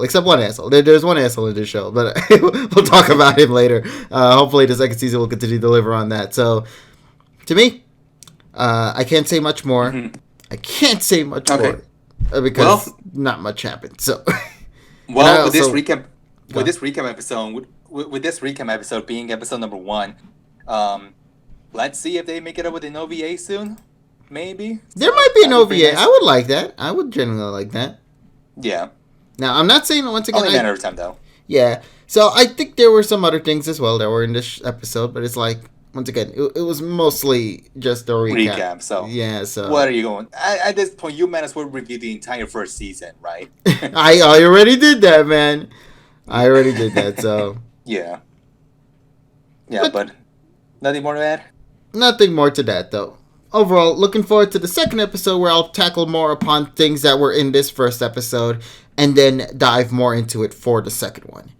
There's one asshole in this show, but we'll talk about him later. Hopefully the second season will continue to deliver on that. So, to me, I can't say much more. I can't say much more because not much happened. So, with this recap episode being episode number 1, let's see if they make it up with an OVA soon. Maybe there might be an OVA. Nice. I would like that. I would genuinely like that. Yeah. Now I'm not saying once again. Only a matter of time, though. Yeah. So I think there were some other things as well that were in this episode, but it's like, once again, it was mostly just a recap. So Yeah, so what are you going? At this point, you might as well review the entire first season, right? I already did that, man. I already did that. So yeah, but nothing more to add. Nothing more to that, though. Overall, looking forward to the second episode where I'll tackle more upon things that were in this first episode and then dive more into it for the second one.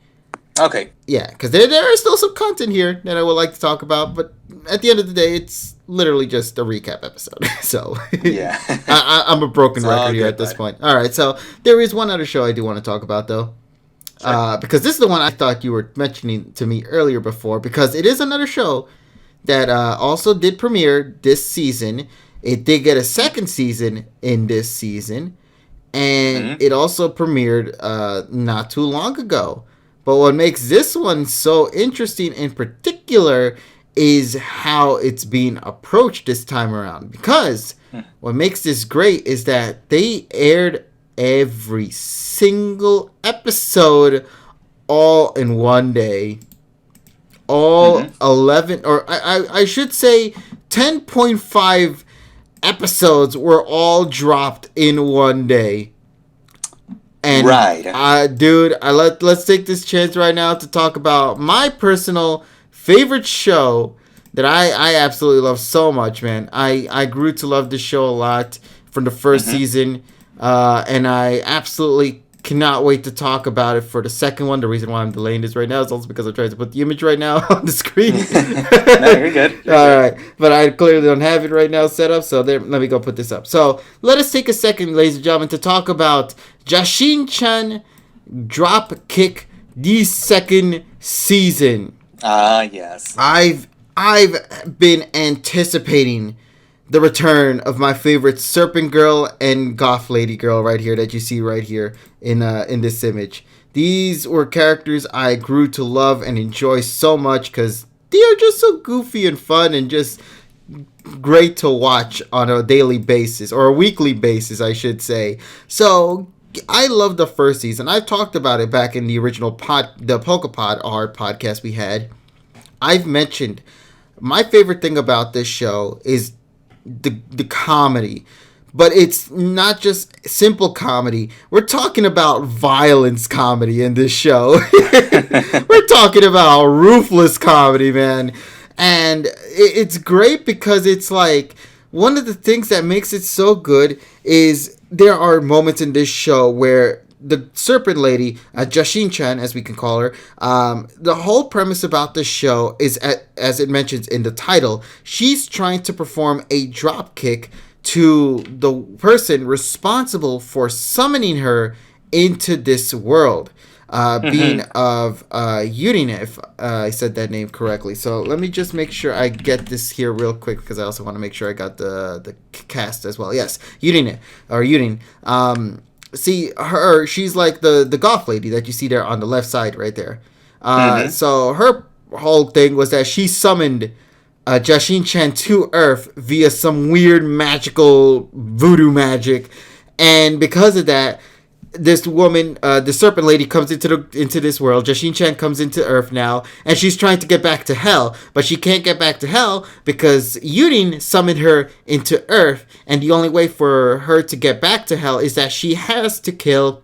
Okay. Yeah, because there is still some content here that I would like to talk about, but at the end of the day, it's literally just a recap episode. So, yeah. I'm a broken record here at this point. All right, so there is one other show I do want to talk about, though. Sure. Because this is the one I thought you were mentioning to me earlier before, because it is another show that also did premiere this season. It did get a second season in this season, and it also premiered not too long ago. But what makes this one so interesting in particular is how it's being approached this time around. Because what makes this great is that they aired every single episode all in one day. All 11, or I should say 10.5 episodes were all dropped in one day. And dude, let's take this chance right now to talk about my personal favorite show that I absolutely love so much, man. I grew to love this show a lot from the first season, and I absolutely cannot wait to talk about it for the second one. The reason why I'm delaying this right now is also because I'm trying to put the image right now on the screen. No, you're good. All right. But I clearly don't have it right now set up, so let me go put this up. So let us take a second, ladies and gentlemen, to talk about Jashin-chan Drop Kick, the second season. Yes. I've been anticipating the return of my favorite Serpent Girl and Goth Lady Girl right here that you see right here in this image. These were characters I grew to love and enjoy so much because they are just so goofy and fun and just great to watch on a daily basis, or a weekly basis, I should say. So I love the first season. I've talked about it back in the original the PokePod art podcast we had. I've mentioned my favorite thing about this show is the comedy, but it's not just simple comedy. We're talking about violence comedy in this show. We're talking about ruthless comedy, man. And it's great because it's like, one of the things that makes it so good is there are moments in this show where the Serpent Lady, Jashin-chan, as we can call her, the whole premise about this show is, as it mentions in the title, she's trying to perform a drop kick to the person responsible for summoning her into this world, being of Yurine, if I said that name correctly. So let me just make sure I get this here real quick, because I also want to make sure I got the cast as well. Yes, Yurine, or Yurin. See, she's like the goth lady that you see there on the left side right there. So her whole thing was that she summoned Jashin-chan to Earth via some weird magical voodoo magic. And because of that, this woman, the Serpent Lady, comes into this world. Jashin-chan comes into Earth now, and she's trying to get back to Hell, but she can't get back to Hell because Yurin summoned her into Earth, and the only way for her to get back to Hell is that she has to kill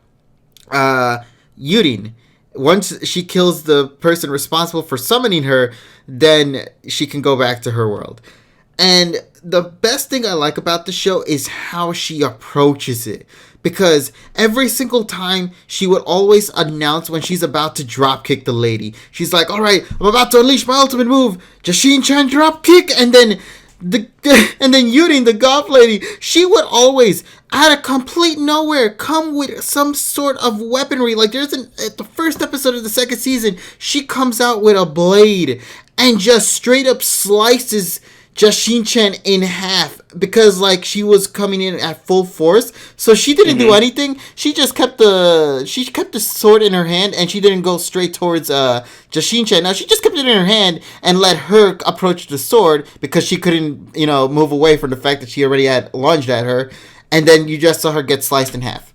Yurin. Once she kills the person responsible for summoning her, then she can go back to her world. And the best thing I like about the show is how she approaches it. Because every single time she would always announce when she's about to drop kick the lady. She's like, all right, I'm about to unleash my ultimate move. Jashin-chan drop kick. And then Yurin, the goth lady, she would always, out of complete nowhere, come with some sort of weaponry. Like at the first episode of the second season, she comes out with a blade and just straight up slices Jashin-chan in half, because like she was coming in at full force, so she didn't do anything. She just kept the sword in her hand, and she didn't go straight towards Jashin-chan. Now she just kept it in her hand and let her approach the sword because she couldn't, move away from the fact that she already had lunged at her, and then you just saw her get sliced in half.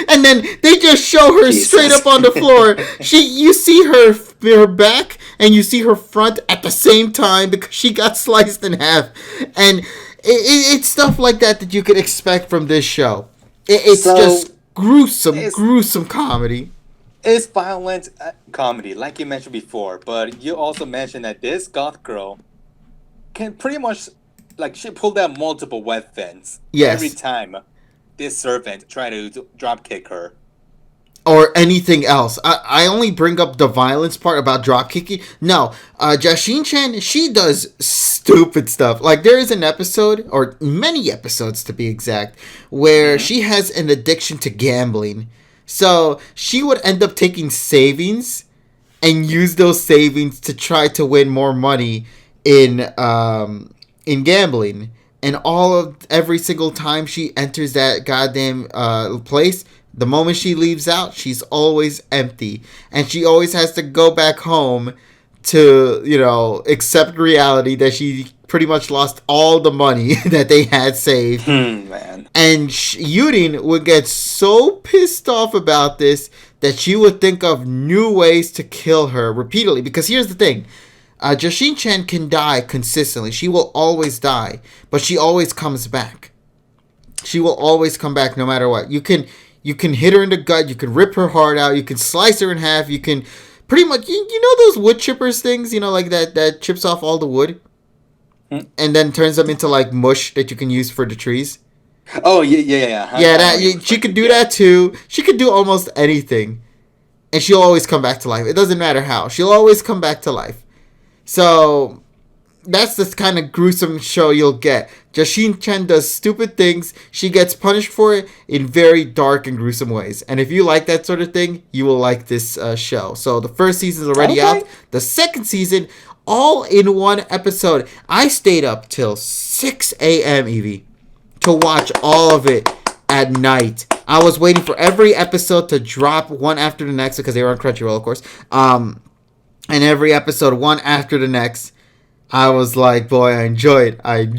And then they just show her Jesus. straight up on the floor. You see her back and you see her front at the same time because she got sliced in half. And it's stuff like that you could expect from this show. It's just gruesome comedy. It's violent comedy, like you mentioned before. But you also mentioned that this goth girl can pretty much, like, she pulled out multiple weapons every time this servant tried to drop kick her. Or anything else. I only bring up the violence part about drop kicking. No, Jashin-chan, she does stupid stuff. Like, there is an episode, or many episodes to be exact, where she has an addiction to gambling. So she would end up taking savings and use those savings to try to win more money in gambling. And every single time she enters that goddamn place, the moment she leaves out, she's always empty. And she always has to go back home to, accept reality that she pretty much lost all the money that they had saved. Man. And Yurin would get so pissed off about this that she would think of new ways to kill her repeatedly. Because here's the thing. Jashin-chan can die consistently. She will always die. But she always comes back. She will always come back no matter what. You can hit her in the gut. You can rip her heart out. You can slice her in half. You can pretty much... You know those wood chippers things? Like that chips off all the wood? And then turns them into, like, mush that you can use for the trees? Oh, yeah. Yeah, she could do that, too. She could do almost anything. And she'll always come back to life. It doesn't matter how. She'll always come back to life. So... that's the kind of gruesome show you'll get. Jashin-chan does stupid things. She gets punished for it in very dark and gruesome ways. And if you like that sort of thing, you will like this show. So the first season is already out. The second season, all in one episode. I stayed up till 6 a.m., Evie, to watch all of it at night. I was waiting for every episode to drop one after the next because they were on Crunchyroll, of course. And every episode, one after the next. I was like, boy, I enjoy it. Let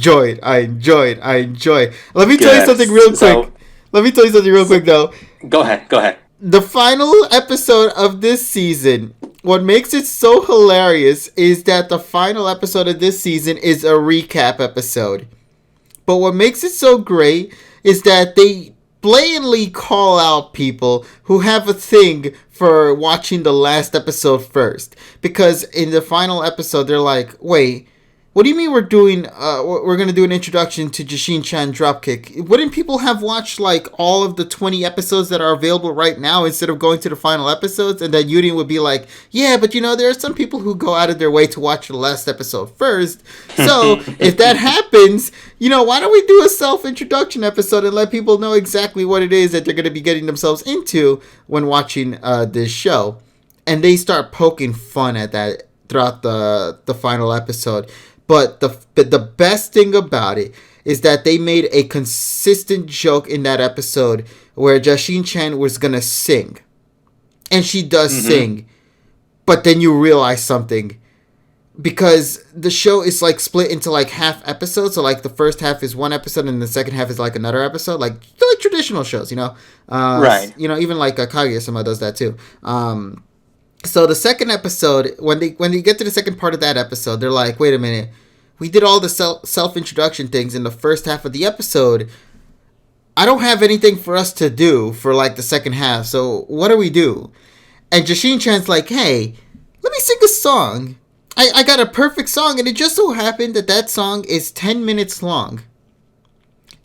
me tell you something real quick. Though. Go ahead. The final episode of this season, what makes it so hilarious is that the final episode of this season is a recap episode. But what makes it so great is that they blatantly call out people who have a thing for watching the last episode first, because in the final episode they're like, wait, what do you mean we're gonna do an introduction to Jashin-chan Dropkick? Wouldn't people have watched like all of the 20 episodes that are available right now instead of going to the final episodes? And then Yurin would be like, yeah, but there are some people who go out of their way to watch the last episode first. So if that happens, why don't we do a self-introduction episode and let people know exactly what it is that they're gonna be getting themselves into when watching this show? And they start poking fun at that throughout the final episode. But the best thing about it is that they made a consistent joke in that episode where Jashin-chan was going to sing. And she does sing. But then you realize something. Because the show is like split into like half episodes. So like the first half is one episode and the second half is like another episode. Like traditional shows, Right. Even like Kaguya-sama does that too. So the second episode, when they get to the second part of that episode, they're like, wait a minute, we did all the self-introduction things in the first half of the episode. I don't have anything for us to do for like the second half, so what do we do? And Jashin-chan's like, hey, let me sing a song. I got a perfect song, and it just so happened that song is 10 minutes long.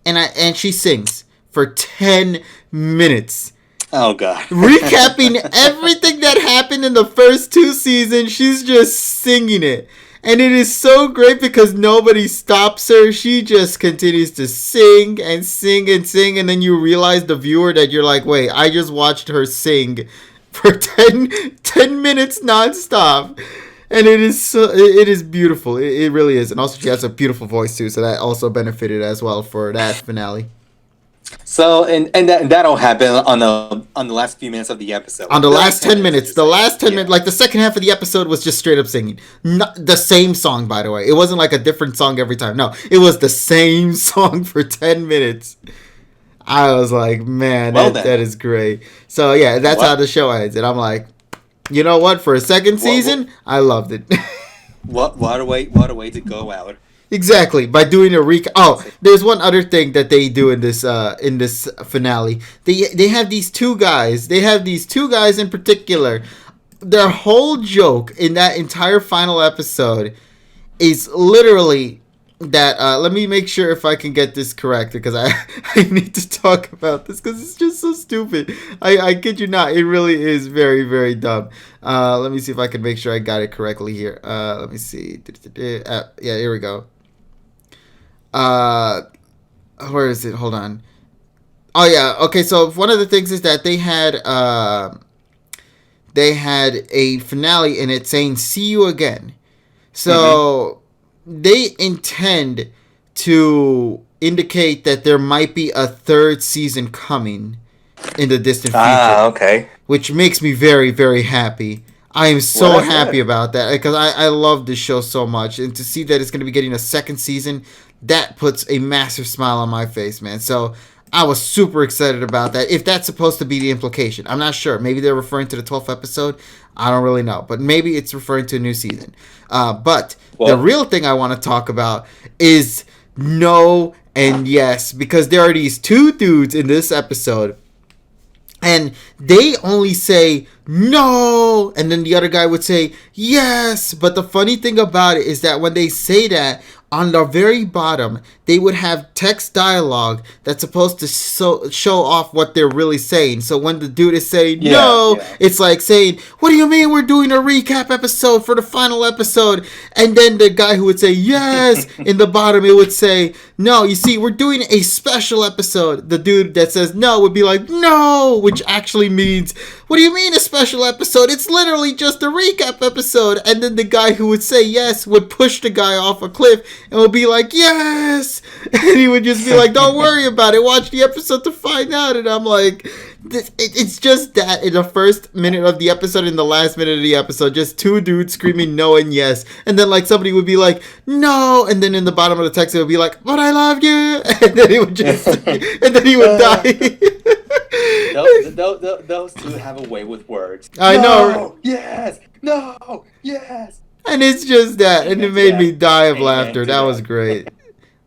And she sings for 10 minutes. Oh, God. Recapping everything that happened in the first 2 seasons. She's just singing it. And it is so great because nobody stops her. She just continues to sing and sing and sing. And then you realize, the viewer, that you're like, wait, I just watched her sing for 10 minutes nonstop. And it is beautiful. It really is. And also she has a beautiful voice too. So that also benefited as well for that finale. So and that'll happen on the last few minutes of the episode. On the last 10 minutes. The last 10 minutes, like the second half of the episode was just straight up singing. Not the same song, by the way. It wasn't like a different song every time. No, it was the same song for 10 minutes. I was like, man, Well that then, is great. So yeah, that's how the show ends, and I'm like, you know what? For a second season, I loved it. what a way to go out. Exactly, by doing a recap. Oh, there's one other thing that they do in this finale. They have these two guys. They have these two guys in particular. Their whole joke in that entire final episode is literally that. Let me make sure if I can get this correct because I need to talk about this because it's just so stupid. I kid you not, it really is very very dumb. Let me see if I can make sure I got it correctly here. Let me see. Yeah, here we go. Uh, where is it? Hold on. Oh yeah. Okay. So one of the things is that they had a finale in it saying "See you again." So they intend to indicate that there might be a third season coming in the distant future. Okay. Which makes me very very happy. I am so happy about that because I love this show so much, and to see that it's going to be getting a second season, that puts a massive smile on my face, man. So I was super excited about that. If that's supposed to be the implication, I'm not sure. Maybe they're referring to the 12th episode. I don't really know, but maybe it's referring to a new season. But the real thing I want to talk about is no and yes, because there are these two dudes in this episode. And they only say no, and then the other guy would say yes. But the funny thing about it is that when they say that, on the very bottom, they would have text dialogue that's supposed to show off what they're really saying. So when the dude is saying no, it's like saying, what do you mean we're doing a recap episode for the final episode? And then the guy who would say yes, in the bottom it would say, no, you see, we're doing a special episode. The dude that says no would be like, no, which actually means, what do you mean a special episode? It's literally just a recap episode. And then the guy who would say yes would push the guy off a cliff and would be like, yes! And he would just be like, don't worry about it. Watch the episode to find out. And I'm like, it's just that in the first minute of the episode, in the last minute of the episode, just two dudes screaming no and yes. And then like somebody would be like, no. And then in the bottom of the text, it would be like, but I love you. And then he would just, and then he would die. Those two have a way with words. I know. Yes. No. Yes. And it's just that. And it made me die of laughter. That was great.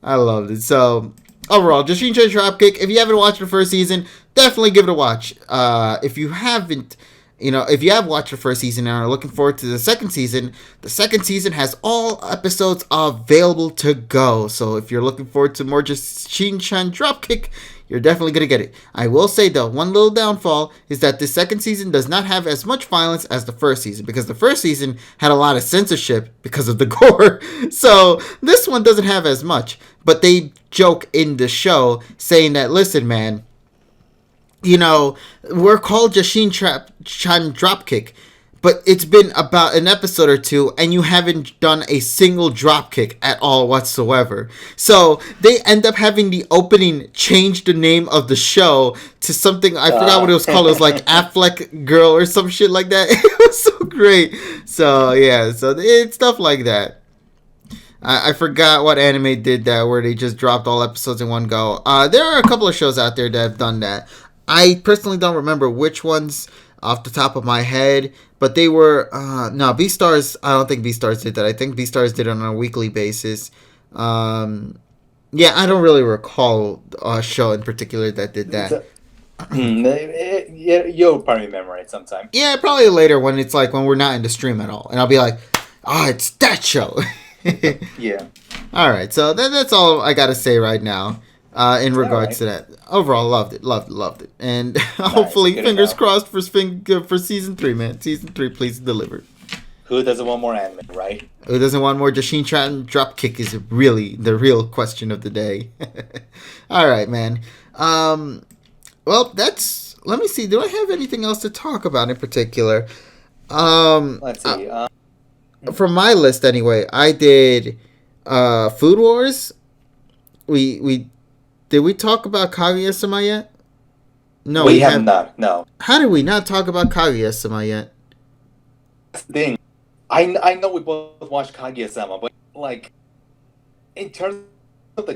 I loved it. So, overall, Just Dropkick. If you haven't watched the first season, definitely give it a watch. If you haven't, if you have watched the first season and are looking forward to the second season has all episodes available to go. So, if you're looking forward to more Just Dropkick, you're definitely going to get it. I will say, though, one little downfall is that the second season does not have as much violence as the first season, because the first season had a lot of censorship because of the gore. So this one doesn't have as much. But they joke in the show saying that, listen, man, we're called Jashin Dropkick, but it's been about an episode or two, and you haven't done a single dropkick at all whatsoever. So they end up having the opening change the name of the show to something, I forgot what it was called. It was like Affleck Girl or some shit like that. It was so great. So yeah, so it's stuff like that. I forgot what anime did that, where they just dropped all episodes in one go. There are a couple of shows out there that have done that. I personally don't remember which ones off the top of my head, but they were no, Beastars. I don't think Beastars did that. I think Beastars did it on a weekly basis. Yeah, I don't really recall a show in particular that did that. You'll probably remember it sometime. Yeah, probably later when it's like when we're not in the stream at all, and I'll be like, it's that show. Yeah. All right, so that's all I gotta say right now. In regards to that, overall, loved it, and hopefully, fingers crossed for season 3, man. Season 3, please deliver. Who doesn't want more anime, right? Who doesn't want more Jashin Dropkick is really the real question of the day. All right, man. Well, let me see. Do I have anything else to talk about in particular? Let's see. From my list, anyway, I did Food Wars. Did we talk about Kaguya-sama yet? No, we have not. No. How did we not talk about Kaguya-sama yet? That's the thing. I know we both watched Kaguya-sama, but like, in terms of the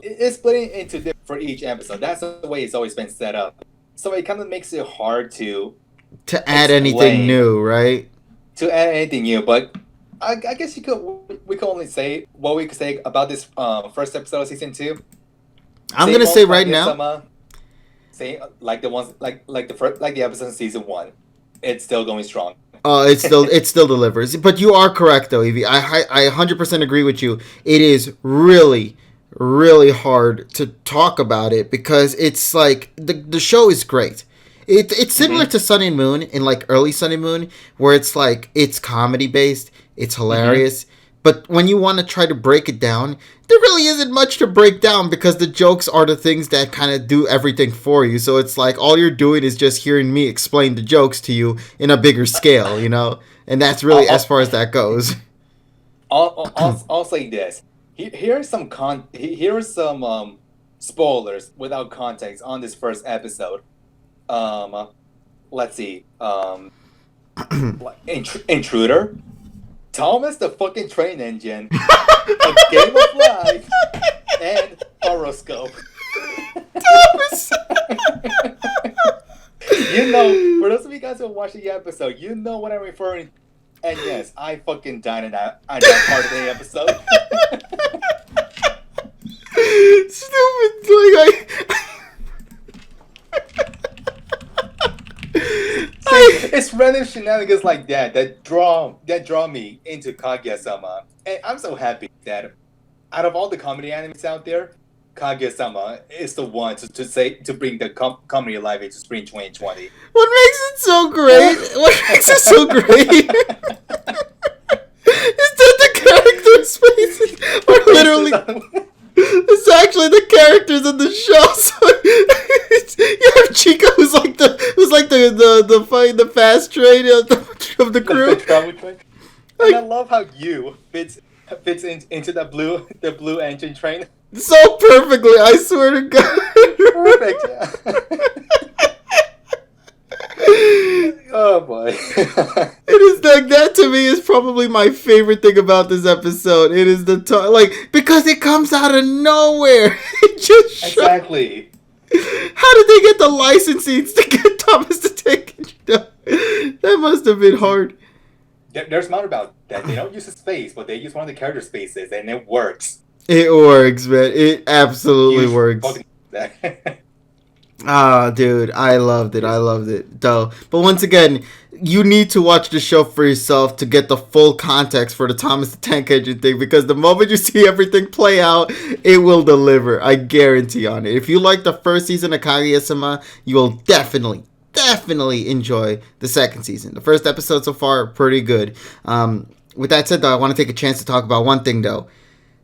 it's split into different for each episode. That's the way it's always been set up. So it kind of makes it hard to add anything new, right? To add anything new, but I guess we could only say what we could say about this first episode of season 2. I'm gonna say right now, say like the ones like the first like the episode of season 1, it's still going strong. It still delivers. But you are correct though, Evie. I 100% agree with you. It is really really hard to talk about it because it's like the show is great. It's similar to Sun and Moon in like early Sun and Moon where it's like it's comedy based, it's hilarious. But when you want to try to break it down, there really isn't much to break down because the jokes are the things that kind of do everything for you. So it's like all you're doing is just hearing me explain the jokes to you in a bigger scale, you know? And that's really as far as that goes. I'll say this. Here are some spoilers without context on this first episode. Let's see. Intruder. Thomas the fucking train engine. A Game of Life. And horoscope. Thomas! You know, for those of you guys who watched the episode, you know what I'm referring to. And yes, I fucking died in that part of the episode. Stupid. It's random shenanigans like that draw me into Kaguya-sama, and I'm so happy that out of all the comedy animes out there, Kaguya-sama is the one to bring the comedy alive into spring 2020. What makes it so great? What makes it so great? Is that the characters' faces are literally. It's actually the characters in the show. So you have Chica, who's like the fast train of the crew. And I love how you fits into the blue engine train so perfectly. I swear to God. Perfect. Yeah. Oh boy. It is like that to me is probably my favorite thing about this episode. It is because it comes out of nowhere. It just exactly. How did they get the licensing to get Thomas to take it? That must have been hard. They're smart about that. They don't use his face, but they use one of the character spaces, and it works. It works, man. It absolutely works. Ah, dude, I loved it, though. But once again, you need to watch the show for yourself to get the full context for the Thomas the Tank Engine thing, because the moment you see everything play out, it will deliver. I guarantee on it. If you like the first season of Kaguya-sama, you will definitely enjoy the second season. The first episode so far, pretty good. With that said, though, I want to take a chance to talk about one thing, though.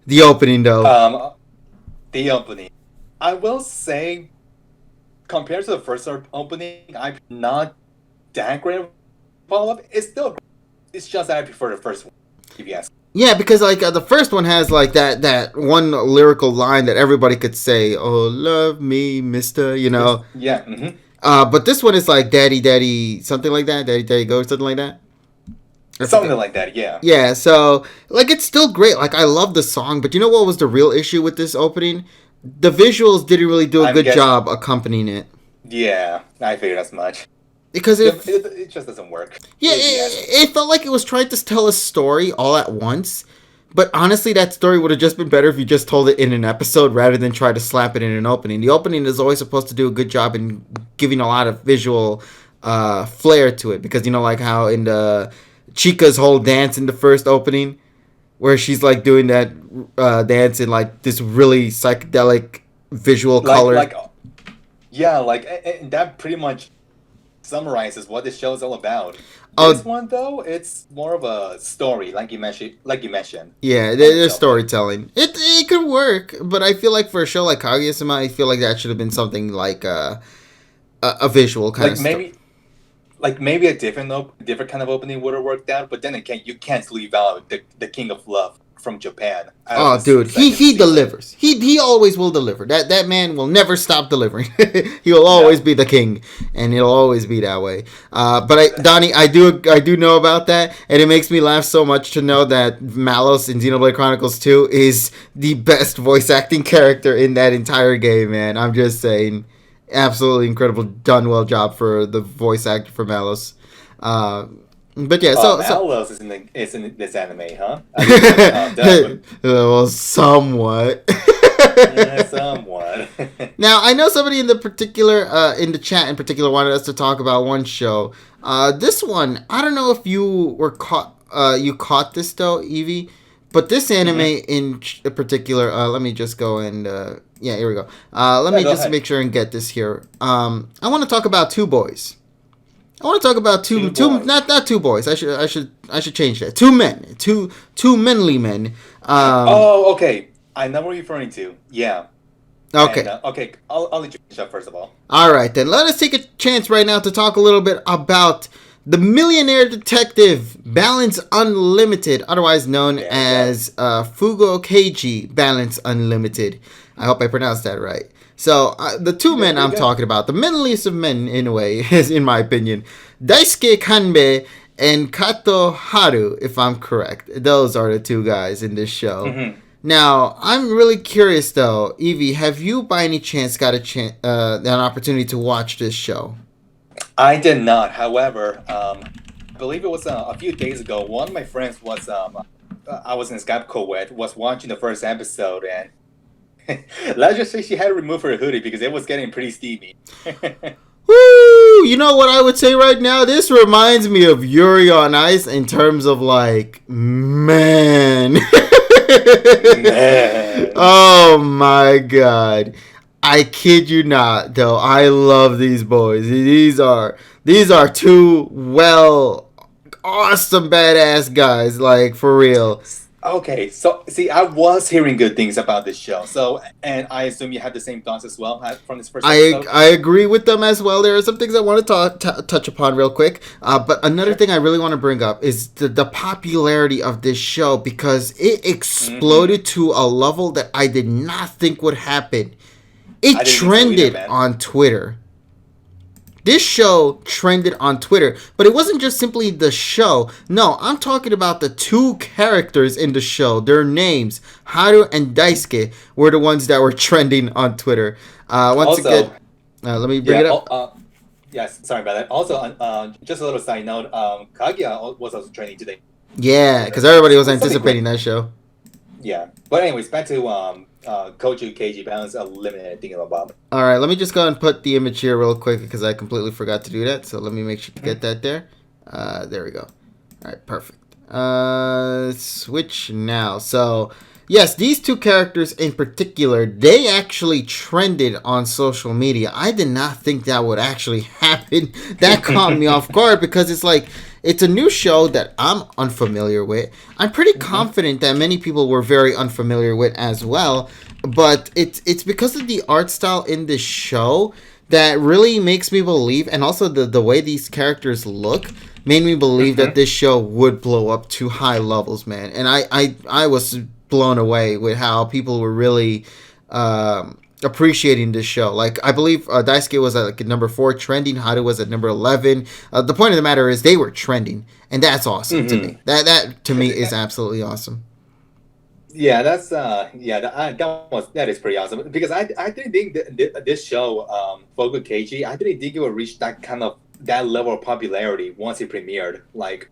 The opening, though. The opening. I will say, compared to the first opening, I'm not that great of follow-up. It's still great. It's just that I prefer the first one, if you ask. Yeah, because like the first one has like that one lyrical line that everybody could say, "Oh, love me, mister," you know. Yeah. Mm-hmm. But this one is like "Daddy, Daddy," something like that. "Daddy, Daddy, go," something like that. Something like that, yeah. Yeah, so like it's still great. Like I love the song, but you know what was the real issue with this opening? The visuals didn't really do a good job accompanying it. Yeah, I figured as much. Because it just doesn't work. Yeah, it felt like it was trying to tell a story all at once. But honestly, that story would have just been better if you just told it in an episode rather than try to slap it in an opening. The opening is always supposed to do a good job in giving a lot of visual flair to it. Because, you know, like how in the Chica's whole dance in the first opening, where she's like doing that dance in like this really psychedelic visual color. And that pretty much summarizes what this show is all about. This one though, it's more of a story, like you mentioned. Yeah, there's storytelling. It could work, but I feel like for a show like Kaguya-sama, I feel like that should have been something like a visual kind of stuff. Maybe a different kind of opening would have worked out, but then again, you can't leave out the King of Love from Japan. Oh, dude, he delivers. He always will deliver. That man will never stop delivering. He will always be the king, and he'll always be that way. Donnie, I do know about that, and it makes me laugh so much to know that Malos in Xenoblade Chronicles 2 is the best voice acting character in that entire game. Man, I'm just saying, absolutely incredible, done well job for the voice actor for Malos. But yeah, Malos is in this anime, huh? Well, somewhat. Somewhat. Now, I know somebody in the chat in particular wanted us to talk about one show. This one, I don't know if you caught this though, Evie, but this anime in particular, let me just go and here we go. Let me just make sure and get this here. I want to talk about Two Boys. I want to talk about two not two boys. I should change that. Two men, two manly men. Okay. I know what you're referring to. Yeah. Okay. And, okay. I'll let you finish up first of all. All right, then let us take a chance right now to talk a little bit about the Millionaire Detective Balance Unlimited, otherwise known as Fugo Keiji Balance Unlimited. I hope I pronounced that right. So, the two men I'm talking about, the manliest of men in a way, is in my opinion, Daisuke Kanbei and Kato Haru, if I'm correct. Those are the two guys in this show. Mm-hmm. Now, I'm really curious though, Evie, have you by any chance got an opportunity to watch this show? I did not. However, I believe it was a few days ago, one of my friends was, I was in Skype call with, was watching the first episode, and let's just say she had to remove her hoodie because it was getting pretty steamy. Woo! You know what I would say right now? This reminds me of Yuri on Ice in terms of like, man. Oh my god. I kid you not, though. I love these boys. These are two awesome badass guys, like for real. Okay, so see, I was hearing good things about this show. So, and I assume you had the same thoughts as well from this first episode. I agree with them as well. There are some things I want to touch upon real quick. But another thing I really want to bring up is the popularity of this show, because it exploded to a level that I did not think would happen. It trended on Twitter. This show trended on Twitter, but it wasn't just simply the show. No, I'm talking about the two characters in the show. Their names, Haru and Daisuke, were the ones that were trending on Twitter. Let me bring it up. Yes, sorry about that. Also, just a little side note, Kaguya was also trending today. Yeah, because everybody was anticipating that show. Yeah, but anyways, back to Koju Keiji Balance Unlimited Thingamabob. All right, let me just go and put the image here real quick because I completely forgot to do that. So let me make sure to get that there. There we go. All right, perfect. Switch now. So yes, these two characters in particular, they actually trended on social media. I did not think that would actually happen. That caught me off guard because it's like, it's a new show that I'm unfamiliar with. I'm pretty confident that many people were very unfamiliar with as well. But it's because of the art style in this show that really makes me believe, and also the way these characters look, made me believe that this show would blow up to high levels, man. And I was blown away with how people were really appreciating this show. Like, I believe Daisuke was at like number 4 trending. Haru was at number 11. The point of the matter is they were trending, and that's awesome to me. That to me is absolutely awesome. Yeah, that's that is pretty awesome, because I didn't think this show, Fugo Keiji, I didn't think it would reach that level of popularity once it premiered. Like,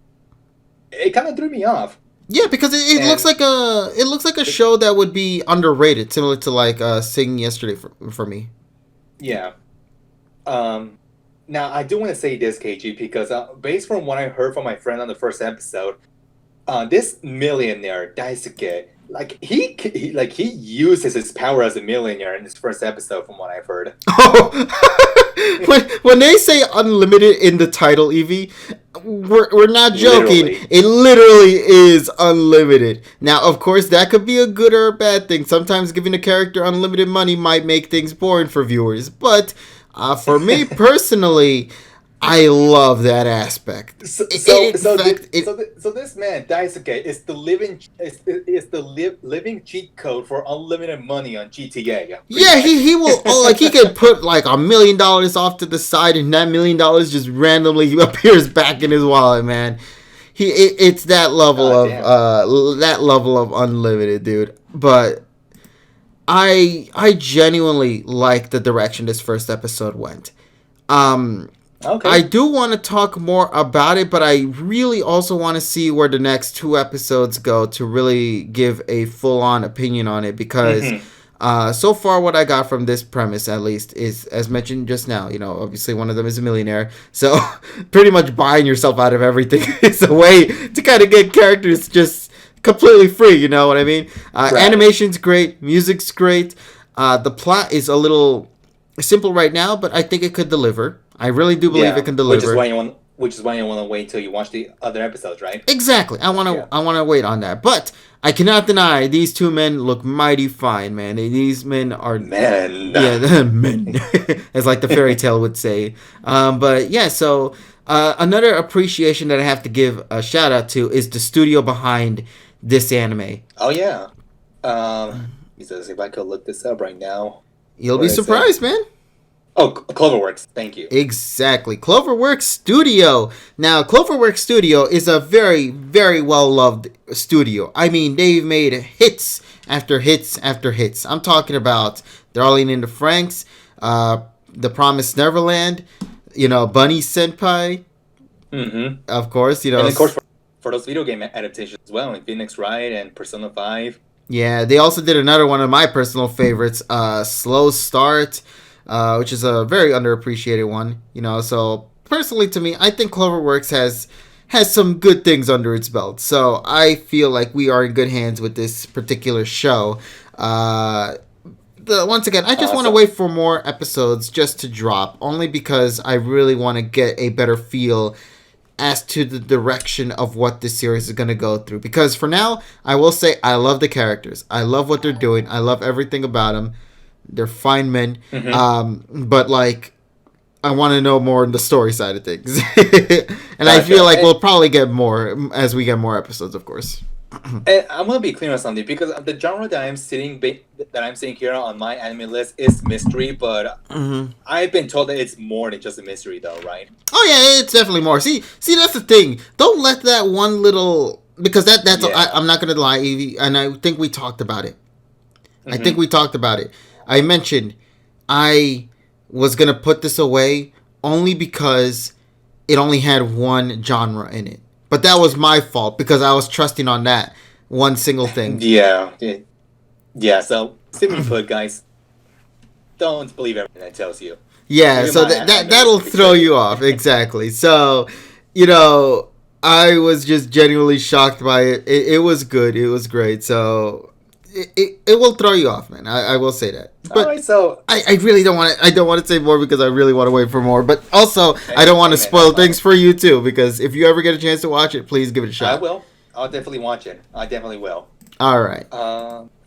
it kind of threw me off. Yeah, because it looks like a show that would be underrated, similar to like Sing Yesterday for me. Yeah. Now I do want to say this, KG, because based from what I heard from my friend on the first episode, this millionaire Daisuke, he uses his power as a millionaire in this first episode, from what I've heard. Oh, when they say unlimited in the title, Evie, we're not joking. Literally. It literally is unlimited. Now, of course, that could be a good or a bad thing. Sometimes giving a character unlimited money might make things boring for viewers. But for me personally, I love that aspect. So this man Daisuke is the living cheat code for unlimited money on GTA. Yeah, he will. Oh, like he could put like $1 million off to the side, and that $1 million just randomly appears back in his wallet, man. It's that level of unlimited, dude. But I genuinely like the direction this first episode went. Okay. I do want to talk more about it, but I really also want to see where the next 2 episodes go to really give a full-on opinion on it, because so far what I got from this premise, at least, is, as mentioned just now, obviously one of them is a millionaire, so pretty much buying yourself out of everything is a way to kind of get characters just completely free, you know what I mean? Right. Animation's great, music's great, the plot is a little simple right now, but I think it could deliver. I really do believe it can deliver. Which is why you want to wait till you watch the other episodes, right? Exactly. I want to wait on that. But I cannot deny these 2 men look mighty fine, man. These men are men. Yeah, men. As like the fairy tale would say. But yeah, so another appreciation that I have to give a shout out to is the studio behind this anime. Oh yeah. If I could look this up right now. You'll be surprised, man. Oh, Cloverworks. Thank you. Exactly. Cloverworks Studio. Now, Cloverworks Studio is a very, very well-loved studio. I mean, they've made hits after hits after hits. I'm talking about Darling in the Franxx, The Promised Neverland, Bunny Senpai. Mm-hmm. Of course, And of course, for those video game adaptations as well, like Phoenix Wright and Persona 5. Yeah, they also did another one of my personal favorites, Slow Start, which is a very underappreciated one, so personally to me, I think Cloverworks has some good things under its belt, so I feel like we are in good hands with this particular show. Once again, I just want to wait for more episodes just to drop, only because I really want to get a better feel as to the direction of what this series is going to go through, because for now, I will say I love the characters, I love what they're doing, I love everything about them. They're fine men, but like, I want to know more on the story side of things, and I feel like we'll probably get more as we get more episodes, of course. And I'm gonna be clear on something, because the genre that I'm seeing here on my anime list is mystery, but I've been told that it's more than just a mystery, though, right? Oh yeah, it's definitely more. See, that's the thing. Don't let that one little, because that's I'm not gonna lie, Evie, and I think we talked about it. I mentioned I was going to put this away only because it only had one genre in it. But that was my fault, because I was trusting on that one single thing. Yeah, so simply put, guys, don't believe everything that tells you. Yeah, so that'll throw you off. Exactly. So, I was just genuinely shocked by it. It was good. It was great. So it will throw you off, man. I will say that. But all right, so I really don't want to. I don't want to say more, because I really want to wait for more. But also, I don't want to spoil things for you too, because if you ever get a chance to watch it, please give it a shot. I will. I'll definitely watch it. I definitely will. All right.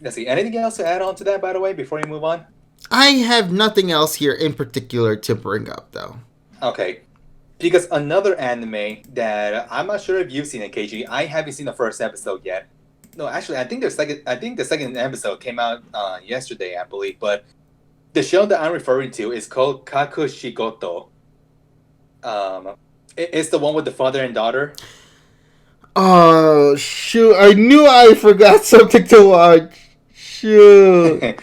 Let's see. Anything else to add on to that, by the way, before you move on? I have nothing else here in particular to bring up, though. Okay. Because another anime that I'm not sure if you've seen it, KG. I haven't seen the first episode yet. No, actually, I think the second episode came out yesterday, I believe. But the show that I'm referring to is called Kakushigoto. It's the one with the father and daughter. Oh shoot! I knew I forgot something to watch. Shoot.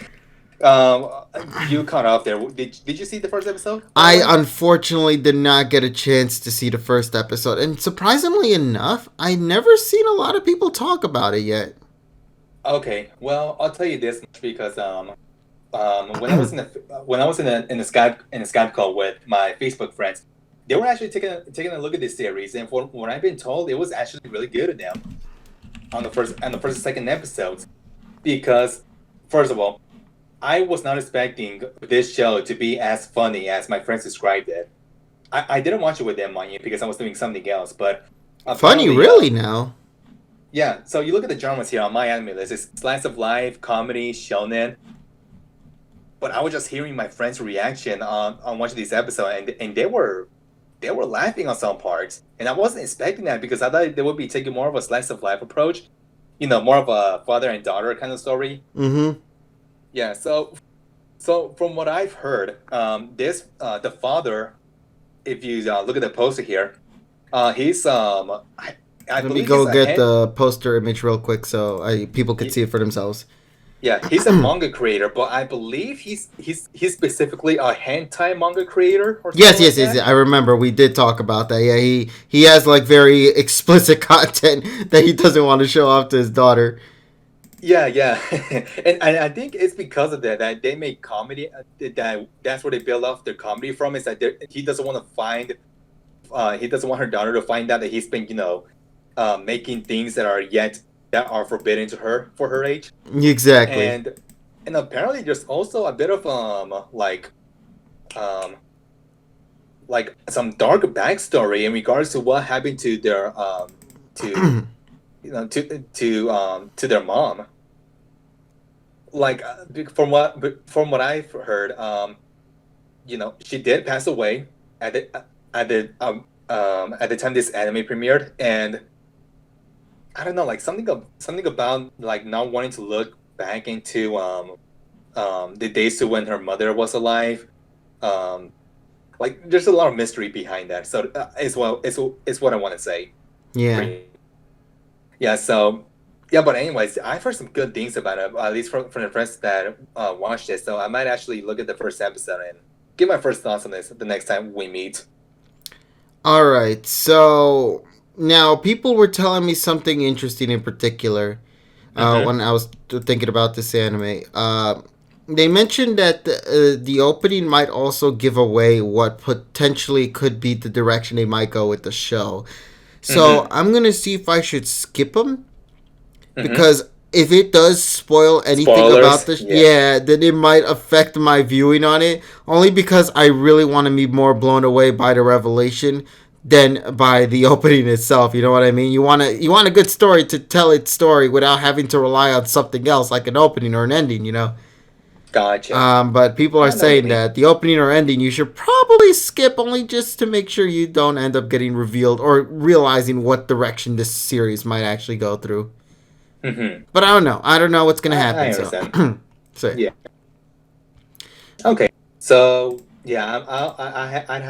You caught off there. Did you see the first episode? I unfortunately did not get a chance to see the first episode, and surprisingly enough, I never seen a lot of people talk about it yet. Okay, well, I'll tell you this much, because when I was in the Skype call with my Facebook friends, they were actually taking a look at this series, and from what I've been told, it was actually really good at them on the first and second episodes, because first of all, I was not expecting this show to be as funny as my friends described it. I didn't watch it with them, mind you, because I was doing something else. But funny, really now? Yeah. So you look at the genres here on my anime list. It's slice of life, comedy, shonen. But I was just hearing my friends' reaction on watching this episode, and they were they were laughing on some parts, and I wasn't expecting that because I thought they would be taking more of a slice of life approach, more of a father and daughter kind of story. Mm-hmm. Yeah. So from what I've heard, the father, if you look at the poster here, he's I Let me believe go he's get the poster image real quick so people can see it for themselves. Yeah, he's a manga creator, but I believe he's specifically a hentai manga creator or something Yes. that. I remember we did talk about that. Yeah, he has like very explicit content that he doesn't want to show off to his daughter. Yeah, and I think it's because of that they make comedy. That's where they build off their comedy from. Is that he doesn't want to find, he doesn't want her daughter to find out that he's been making things that are forbidden to her for her age. Exactly. And apparently there's also a bit of like some dark backstory in regards to what happened to their to to their mom. Like from what I've heard, she did pass away at the time this anime premiered, and I don't know, like something about like not wanting to look back into the days to when her mother was alive. Like there's a lot of mystery behind that. So it's what I want to say. Yeah. Yeah. So yeah, but anyways, I've heard some good things about it, at least from the friends that watched it. So I might actually look at the first episode and give my first thoughts on this the next time we meet. All right. So now people were telling me something interesting in particular when I was thinking about this anime. They mentioned that the opening might also give away what potentially could be the direction they might go with the show. So I'm going to see if I should skip them. Because if it does spoil anything about this, then it might affect my viewing on it. Only because I really want to be more blown away by the revelation than by the opening itself. You know what I mean? You want a good story to tell its story without having to rely on something else like an opening or an ending. You know. Gotcha. But people are saying that the opening or ending you should probably skip, only just to make sure you don't end up getting revealed or realizing what direction this series might actually go through. But I don't know what's gonna happen. I understand. Yeah. Okay. So yeah, I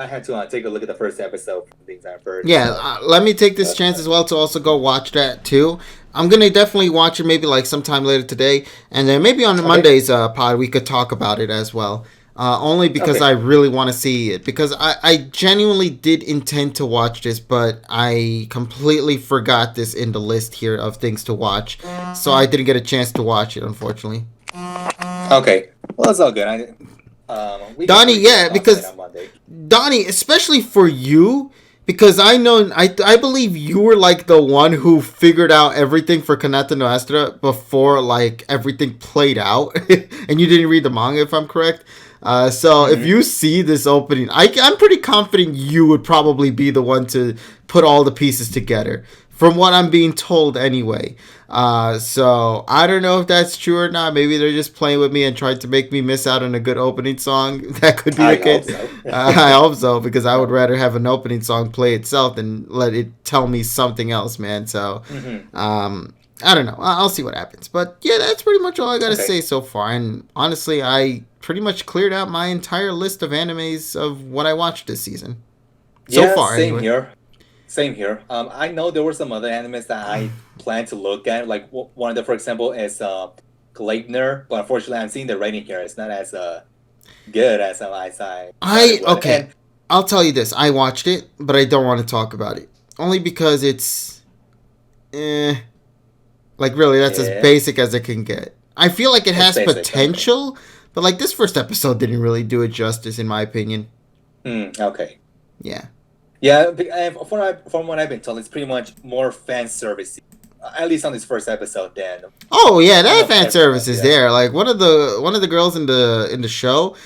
had to take a look at the first episode from things I've heard. Yeah, let me take this chance as well to also go watch that too. I'm gonna definitely watch it maybe like sometime later today, and then maybe on Monday's pod we could talk about it as well. Only because I really want to see it. Because I genuinely did intend to watch this, but I completely forgot this in the list here of things to watch. So I didn't get a chance to watch it, unfortunately. Okay. Well, that's all good. Donnie, because Donnie, especially for you, because I believe you were like the one who figured out everything for Kanata no Astra before like everything played out, and you didn't read the manga, if I'm correct. So if you see this opening, I'm pretty confident you would probably be the one to put all the pieces together, from what I'm being told anyway. So I don't know if that's true or not. Maybe they're just playing with me and trying to make me miss out on a good opening song. That could be the case. I hope so, because I would rather have an opening song play itself than let it tell me something else, man. So I don't know. I'll see what happens. But yeah, that's pretty much all I got to say so far. And honestly, I pretty much cleared out my entire list of animes of what I watched this season. So far, same anyway. Same here. I know there were some other animes that I plan to look at. Like one of them, for example, is Gleipnir. But unfortunately, I'm seeing the rating here. It's not as good as okay. I'll tell you this. I watched it, but I don't want to talk about it. Only because it's... Like, really, that's as basic as it can get. I feel like it has potential, but, like, this first episode didn't really do it justice, in my opinion. Okay. Yeah. Yeah, from what I've been told, it's pretty much more fan service, at least on this first episode. Then. Oh yeah, that fan service is there. Like one of the girls in the show,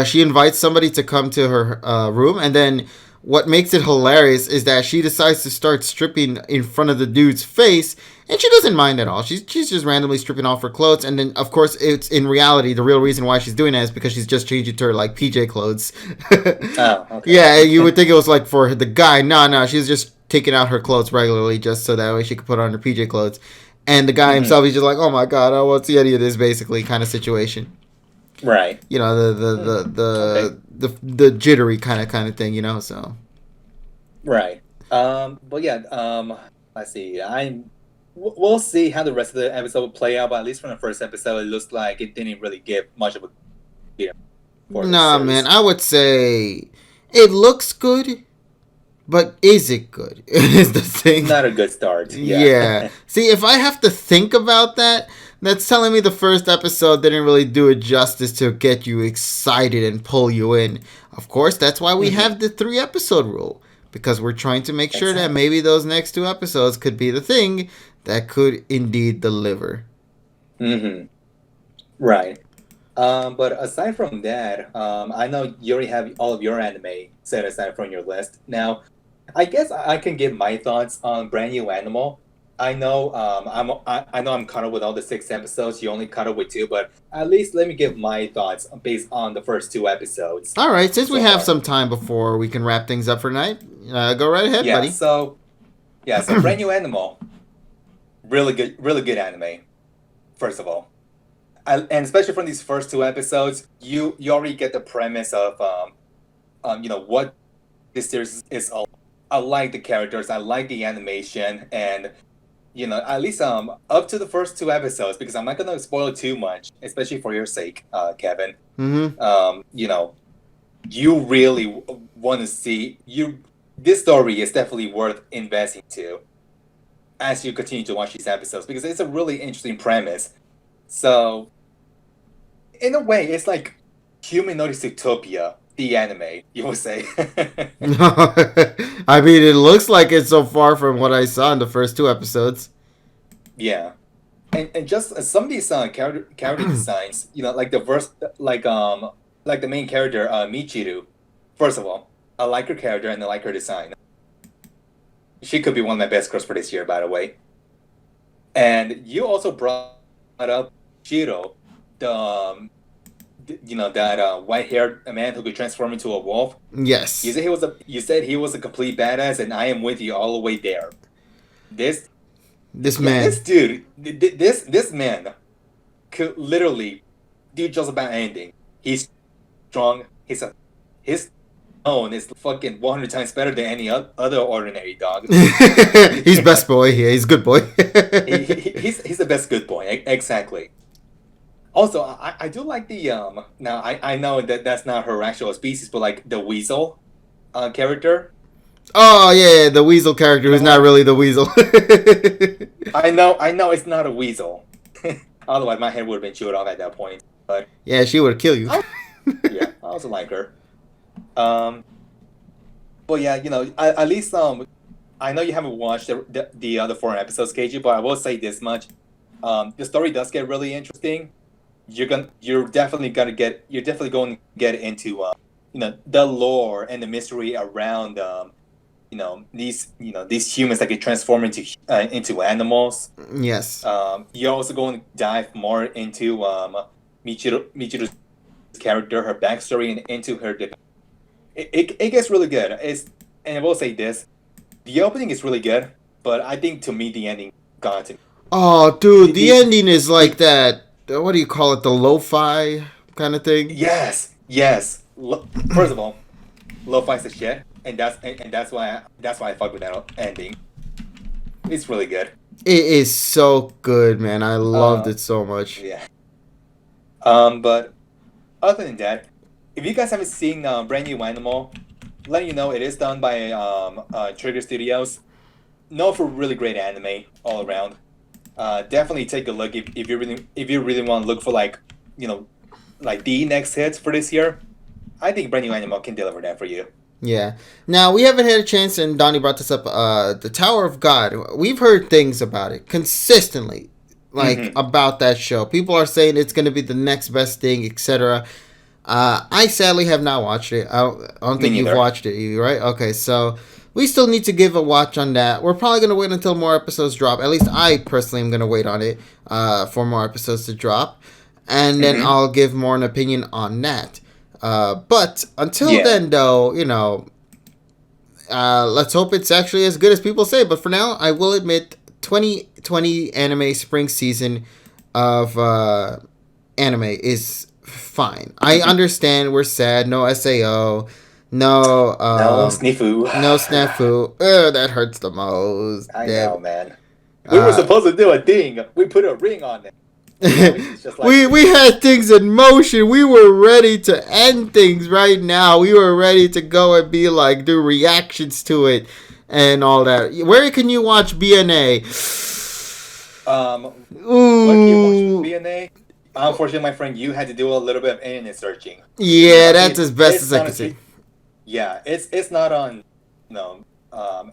she invites somebody to come to her room, and then what makes it hilarious is that she decides to start stripping in front of the dude's face, and she doesn't mind at all. She's just randomly stripping off her clothes, and then of course it's in reality the real reason why she's doing that is because she's just changing to her like PJ clothes. Oh, okay. Yeah, you would think it was like for the guy. No, she's just taking out her clothes regularly just so that way she could put on her PJ clothes. And the guy himself, he's just like, oh my god, I won't see any of this, basically, kind of situation. Right. You know, the jittery kind of thing, you know, so. Right. But yeah, let's see. We'll see how the rest of the episode will play out, but at least from the first episode, it looks like it didn't really give much of a Nah, man, I would say it looks good, but is it good? Is the thing. Not a good start. Yeah. See, if I have to think about that, that's telling me the first episode didn't really do it justice to get you excited and pull you in. Of course, that's why we have the 3-episode rule. Because we're trying to make sure that maybe those next 2 episodes could be the thing that could indeed deliver. Mm-hmm. Right. But aside from that, I know you already have all of your anime set aside from your list. Now, I guess I can give my thoughts on Brand New Animal. I know I'm caught up with all the 6 episodes. You only caught up with 2, but at least let me give my thoughts based on the first 2 episodes. All right, since we have some time before we can wrap things up for tonight, go right ahead, buddy. So Brand New Animal, really good anime. First of all, and especially from these first 2 episodes, you already get the premise of what this series is all. I like the characters, I like the animation, and at least up to the first 2 episodes, because I'm not gonna spoil too much, especially for your sake, Kevin. Mm-hmm. You really want to see this story is definitely worth investing to as you continue to watch these episodes, because it's a really interesting premise. So, in a way, it's like Humanoid Utopia, the anime, you would say. I mean, it looks like it's so far from what I saw in the first 2 episodes. Yeah, and just some of these character designs, like like the main character, Michiru. First of all, I like her character and I like her design. She could be one of my best girls for this year, by the way. And you also brought up Shiro, the that white-haired man who could transform into a wolf. Yes. You said he was a complete badass, and I am with you all the way there. This man could literally do just about anything. He's strong. His tone is fucking 100 times better than any other ordinary dog. He's best boy. Yeah, he's good boy. he's the best good boy. Exactly. Also, I do like the now I know that that's not her actual species, but like the weasel character. Oh yeah, the weasel character who's not really the weasel. I know it's not a weasel. Otherwise, my head would have been chewed off at that point. But yeah, she would kill you. Yeah, I also like her. But yeah, at least I know you haven't watched the other 4 episodes, KG, but I will say this much: the story does get really interesting. You're definitely going to get into the lore and the mystery around these humans that can transform into animals. Yes. You're also going to dive more into Michiru's character, her backstory, and into her. It gets really good. And I will say this: the opening is really good, but I think to me the ending got to me. Oh, dude, the ending is like that. What do you call it? The lo-fi kind of thing. Yes. First of all, lo-fi's the shit, and that's why I fuck with that ending. It's really good. It is so good, man. I loved it so much. Yeah. But other than that, if you guys haven't seen Brand New Animal, let you know it is done by Trigger Studios. Known for really great anime all around. Definitely take a look if you really want to look for like the next hits for this year. I think Brand New Animal can deliver that for you. Yeah. Now, we haven't had a chance, and Donnie brought this up, the Tower of God. We've heard things about it consistently, about that show. People are saying it's going to be the next best thing, etc. I sadly have not watched it. I don't Me think you've neither. watched it, you right? Okay, so we still need to give a watch on that. We're probably gonna wait until more episodes drop. At least I personally am gonna wait on it for more episodes to drop, and then Mm-hmm. I'll give more an opinion on that. But until Yeah. then, though, let's hope it's actually as good as people say. But for now, I will admit, 2020 anime spring season of anime is fine. I understand we're sad. No Sao. No. No snifu. No snafu. Ugh, that hurts the most. I Damn know, it. man. We were supposed to do a thing. We put a ring on it. Now it's just like we had things in motion. We were ready to end things right now. We were ready to go and be like do reactions to it and all that. Where can you watch BNA? What can you watch Ooh. with BNA? Unfortunately, my friend, you had to do a little bit of internet searching. Yeah, that's as best as I can say. Yeah, it's not on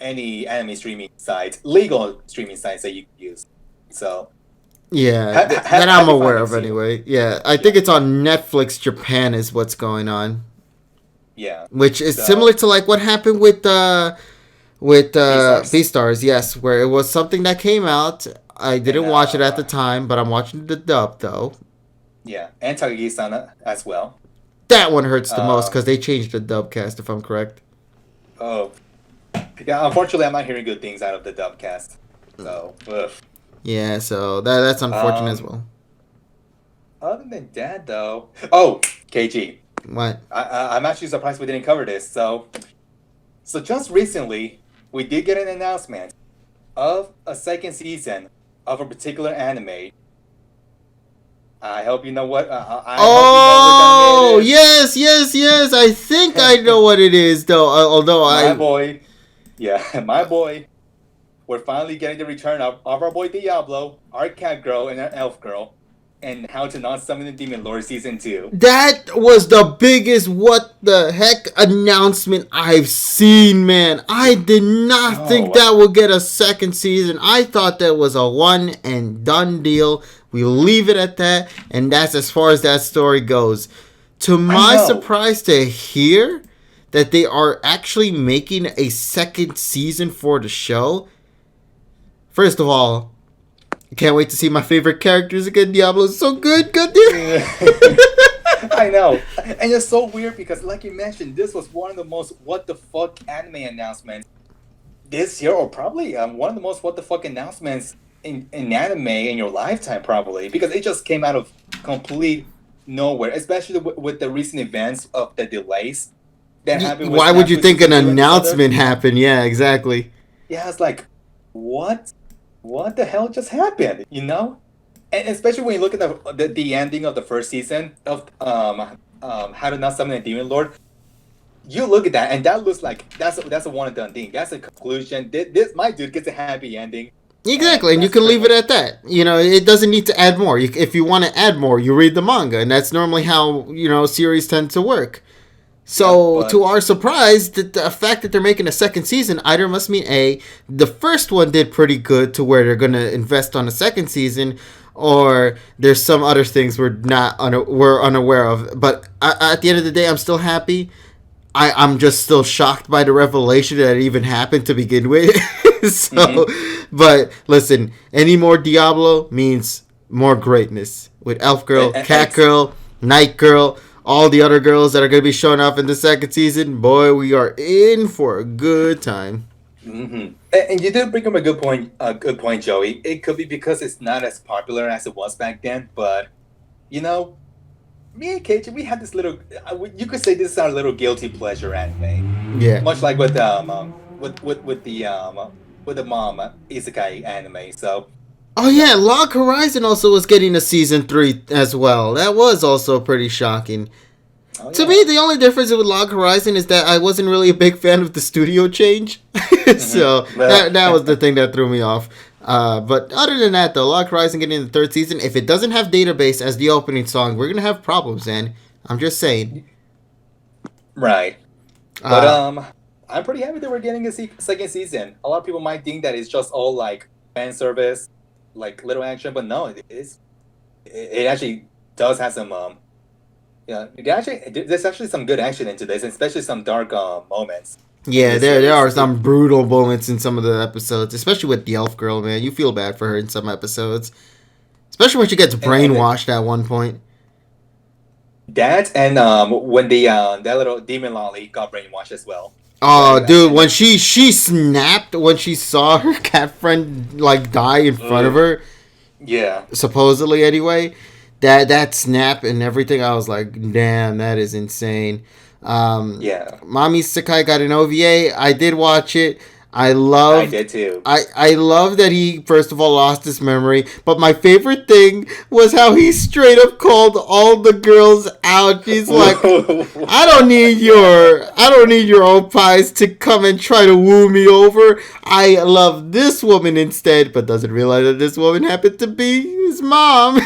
any anime streaming sites, legal streaming sites that you can use. So Yeah, that I'm aware of anyway. Yeah, I think it's on Netflix Japan is what's going on. Yeah, which is similar to like what happened with Beastars, yes, where it was something that came out. I didn't watch it at the time, but I'm watching the dub though. Yeah, and Takagi-san as well. That one hurts the most because they changed the dub cast, if I'm correct. Oh, yeah. Unfortunately, I'm not hearing good things out of the dub cast. So, ugh. Yeah, so that's unfortunate as well. Other than that, though, oh, KG. What? I'm actually surprised we didn't cover this. So just recently, we did get an announcement of a second season of a particular anime. I hope you know what. Oh, yes. I think I know what it is, though. Although my boy, we're finally getting the return of our boy Diablo, our cat girl, and our elf girl. And How to Not Summon the Demon Lord Season 2. That was the biggest what the heck announcement I've seen, man. I did not think that would get a second season. I thought that was a one and done deal. We leave it at that, and that's as far as that story goes. To my surprise to hear that they are actually making a second season for the show. First of all, can't wait to see my favorite characters again. Diablo's so good. God damn. I know. And it's so weird because, like you mentioned, this was one of the most what the fuck anime announcements this year, or probably one of the most what the fuck announcements in anime in your lifetime, probably. Because it just came out of complete nowhere, especially with the recent events of the delays that happened. Why would you think an announcement happened? Yeah, exactly. Yeah, it's like, what? What the hell just happened? You know, and especially when you look at the ending of the first season of How to Not Summon a Demon Lord, you look at that and that looks like that's a one and done thing. That's a conclusion. This my dude gets a happy ending. Exactly, and you can leave it at that. It doesn't need to add more. If you want to add more, you read the manga, and that's normally how series tend to work. So, to our surprise, the fact that they're making a second season either must mean the first one did pretty good to where they're going to invest on a second season, or there's some other things we're unaware of. But at the end of the day, I'm still happy. I'm just still shocked by the revelation that it even happened to begin with. But listen, any more Diablo means more greatness. With Elf Girl, Cat Girl, Night Girl, all the other girls that are going to be showing up in the second season, boy, we are in for a good time. Mm-hmm. And you did bring up a good point, Joey. It could be because it's not as popular as it was back then, but me and KJ, we had this little. You could say this is our little guilty pleasure anime. Yeah. Much like with the mom isekai anime. So. Oh yeah, Log Horizon also was getting a season 3 as well. That was also pretty shocking. To me, the only difference with Log Horizon is that I wasn't really a big fan of the studio change. So that was the thing that threw me off. But other than that, though, Log Horizon getting the third season, if it doesn't have Database as the opening song, we're going to have problems, man. I'm just saying. Right. But I'm pretty happy that we're getting a second season. A lot of people might think that it's just all like fan service, like little action, but no, it actually does have some Yeah, there's actually some good action into this, especially some dark moments in Yeah, this there are series. some brutal moments in some of the episodes, especially with the elf girl, man. You feel bad for her in some episodes. Especially when she gets And brainwashed at one point. that and when the that little demon lolly got brainwashed as well. Oh, dude, And when she snapped when she saw her cat friend like die in front of her, yeah, supposedly anyway, that snap and everything, I was like, damn, that is insane. yeah, Mommy Sakai got an OVA. I did watch it. I I loved did too. I love that he first of all lost his memory, but my favorite thing was how he straight up called all the girls out. He's like, Yeah. I don't need your old pies to come and try to woo me over. I love this woman instead, but doesn't realize that this woman happened to be his mom.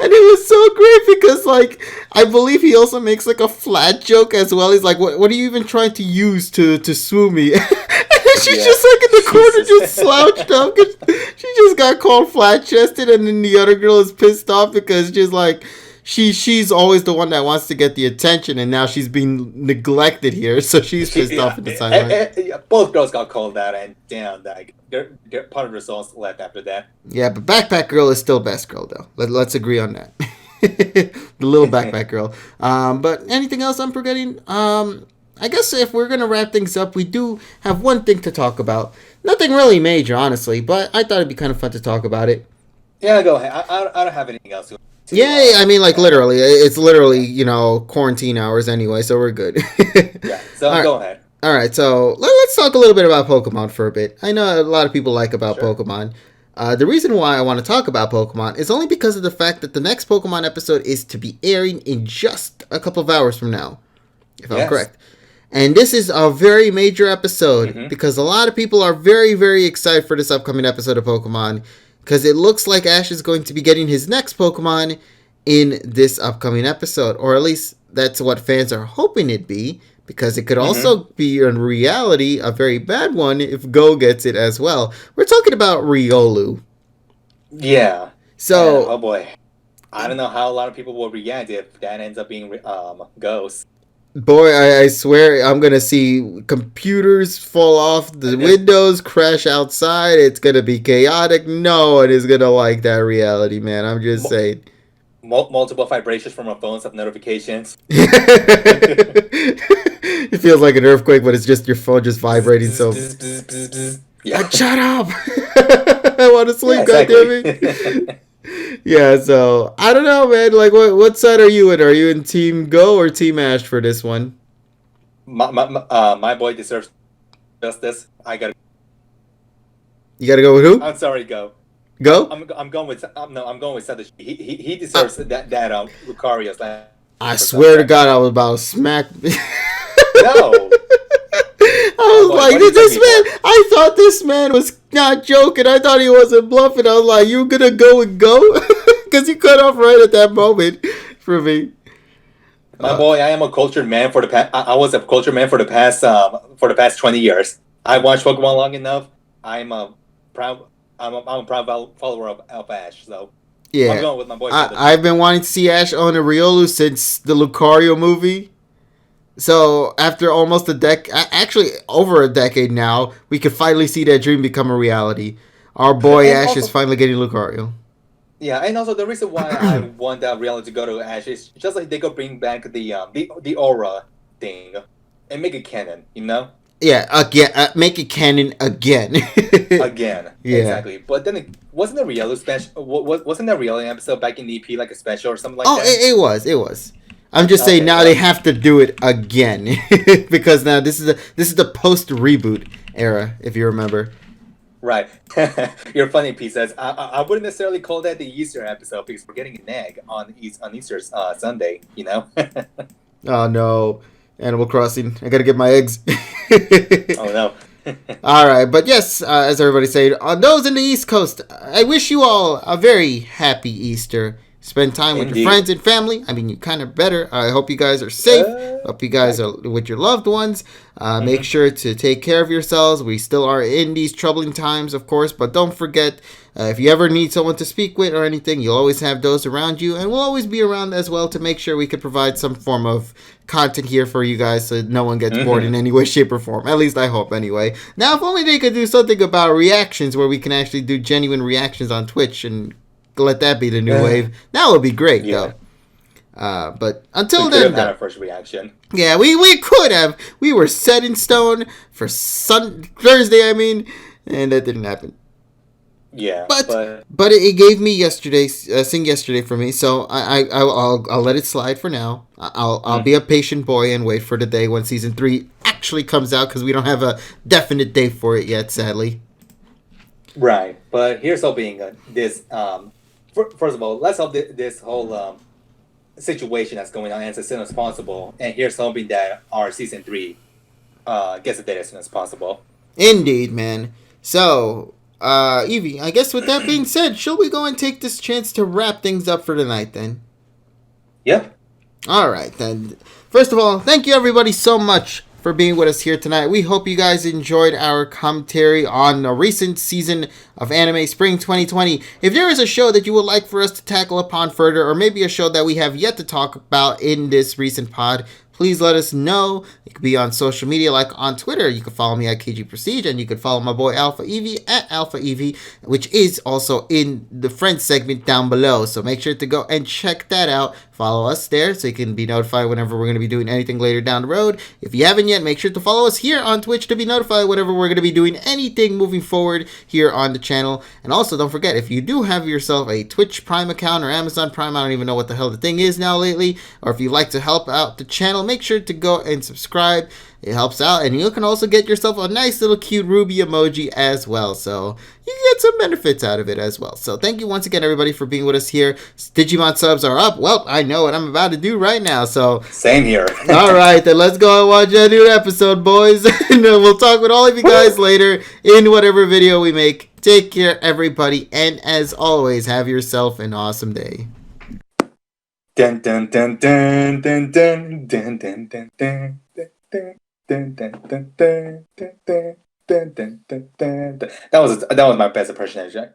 And it was so great because, like, I believe he also makes like a flat joke as well. He's like, "What are you even trying to use to sue me?" And she's Yeah. just like in the corner, Jesus. just slouched up because she just got called flat chested, and then the other girl is pissed off because she's like, she's always the one that wants to get the attention, and now she's being neglected here, so she's pissed off Yeah, at the sideline. both girls got called out, and damn, like they're part of the results left after that. Yeah, but Backpack Girl is still best girl though. Let's agree on that. The little Backpack Girl. But anything else I'm forgetting? I guess if we're gonna wrap things up, we do have one thing to talk about. Nothing really major, honestly, but I thought it'd be kind of fun to talk about it. Yeah, go ahead. I don't have anything else Yeah, I mean, like add. literally, it's literally quarantine hours anyway, so we're good. Yeah, so All right. go ahead. All right, so let's talk a little bit about Pokemon for a bit. I know a lot of people like about Sure. Pokemon. The reason why I want to talk about Pokemon is only because of the fact that the next Pokemon episode is to be airing in just a couple of hours from now, if I'm Yes. correct. And this is a very major episode Mm-hmm. because a lot of people are very, very excited for this upcoming episode of Pokemon because it looks like Ash is going to be getting his next Pokemon in this upcoming episode, or at least that's what fans are hoping it be, because it could Mm-hmm. also be in reality a very bad one if Go gets it as well. We're talking about Riolu. Yeah. And, So, oh boy, I don't know how a lot of people will react if that ends up being Ghost. boy, I swear I'm gonna see computers fall off the windows, crash outside. It's gonna be chaotic. No one is gonna like that reality, man. I'm just Mo- saying. Multiple vibrations from our phones of notifications. It feels like an earthquake, but it's just your phone just vibrating. So, Yeah. shut up! I want to Yeah, sleep. Goddammit. exactly. Yeah. So I don't know, man. Like, what side are you in? Are you in Team Go or Team Ash for this one? My boy deserves justice. You gotta go with who? I'm sorry, Go. Go. I'm going with no. I'm going with Satoshi. He deserves that Lucario's. I swear to God, I was about to smack. No. I was What like, do you this take me man. I thought this man was not joking. I thought he wasn't bluffing. I was like, you gonna go and go? Because you cut off right at that moment for me. My boy, I am a cultured man for the past. I was a cultured man for the past 20 years. I watched Pokemon long enough. I'm a proud. I'm a proud follower of Ash. So I'm Yeah, going with my boy. I've been wanting to see Ash own a Riolu since the Lucario movie. So after almost a decade, actually over a decade now, we could finally see that dream become a reality. Our boy And Ash also- is finally getting Lucario. Yeah, and also the reason why I want that reality to go to Ash is just like they could bring back the aura thing and make it canon. You know. Yeah, again, make it canon again. Again. Yeah. Exactly. But then wasn't the Riolu special? Wasn't that Riolu episode back in EP like a special or something like Oh, that? it was. I'm just saying Okay, now well- they have to do it again because now this is the post reboot era, if you remember. Right. You're funny, P says. I wouldn't necessarily call that the Easter episode because we're getting an egg on Easter Sunday. You know. Oh no, Animal Crossing! I gotta get my eggs. Oh no. All right, but yes, as everybody said, on those in the East Coast, I wish you all a very happy Easter. spend time with your Indeed. friends and family. I mean, you kind of better. I hope you guys are safe. Hope you guys are with your loved ones. Make sure to take care of yourselves. We still are in these troubling times, of course, but don't forget, if you ever need someone to speak with or anything, you'll always have those around you, and we'll always be around as well to make sure we can provide some form of content here for you guys so no one gets bored in any way, shape, or form. At least I hope, anyway. Now, if only they could do something about reactions where we can actually do genuine reactions on Twitch and let that be the new wave. That would be great, though. But until then, had our first reaction. Yeah, we could have. We were set in stone for Thursday, I mean, and that didn't happen. Yeah, but it gave me Sing yesterday for me, so I'll let it slide for now. I'll be a patient boy and wait for the day when season 3 actually comes out, because we don't have a definite date for it yet, sadly. Right, but here's hoping this. First of all, let's hope this whole situation that's going on ends as soon as possible, and here's hoping that our season 3 gets a date as soon as possible. Indeed, man. So, Evie, I guess with that being said, shall we go and take this chance to wrap things up for tonight, then? Yep. All right, then. First of all, thank you everybody so much for being with us here tonight. We hope you guys enjoyed our commentary on a recent season of anime Spring 2020. If there is a show that you would like for us to tackle upon further, or maybe a show that we have yet to talk about in this recent pod, please let us know. It could be on social media, like on Twitter. You can follow me at KG Prestige, and you can follow my boy Alpha Evie at Alpha Evie, which is also in the friends segment down below. So make sure to go and check that out. Follow us there so you can be notified whenever we're going to be doing anything later down the road. If you haven't yet, make sure to follow us here on Twitch to be notified whenever we're going to be doing anything moving forward here on the channel. And also, don't forget, if you do have yourself a Twitch Prime account or Amazon Prime, I don't even know what the hell the thing is now lately, or if you'd like to help out the channel, make sure to go and subscribe. It helps out, and you can also get yourself a nice little cute Ruby emoji as well, so you can get some benefits out of it as well. So thank you once again, everybody, for being with us here. Digimon subs are up. Well, I know what I'm about to do right now, so same here. All right, then let's go and watch a new episode, boys. And we'll talk with all of you guys later in whatever video we make. Take care, everybody, and as always, have yourself an awesome day. Dun dun dun dun dun dun dun dun dun dun dun. Dun, dun, dun, dun, dun, dun, dun, dun, dun, dun. That was my best impression,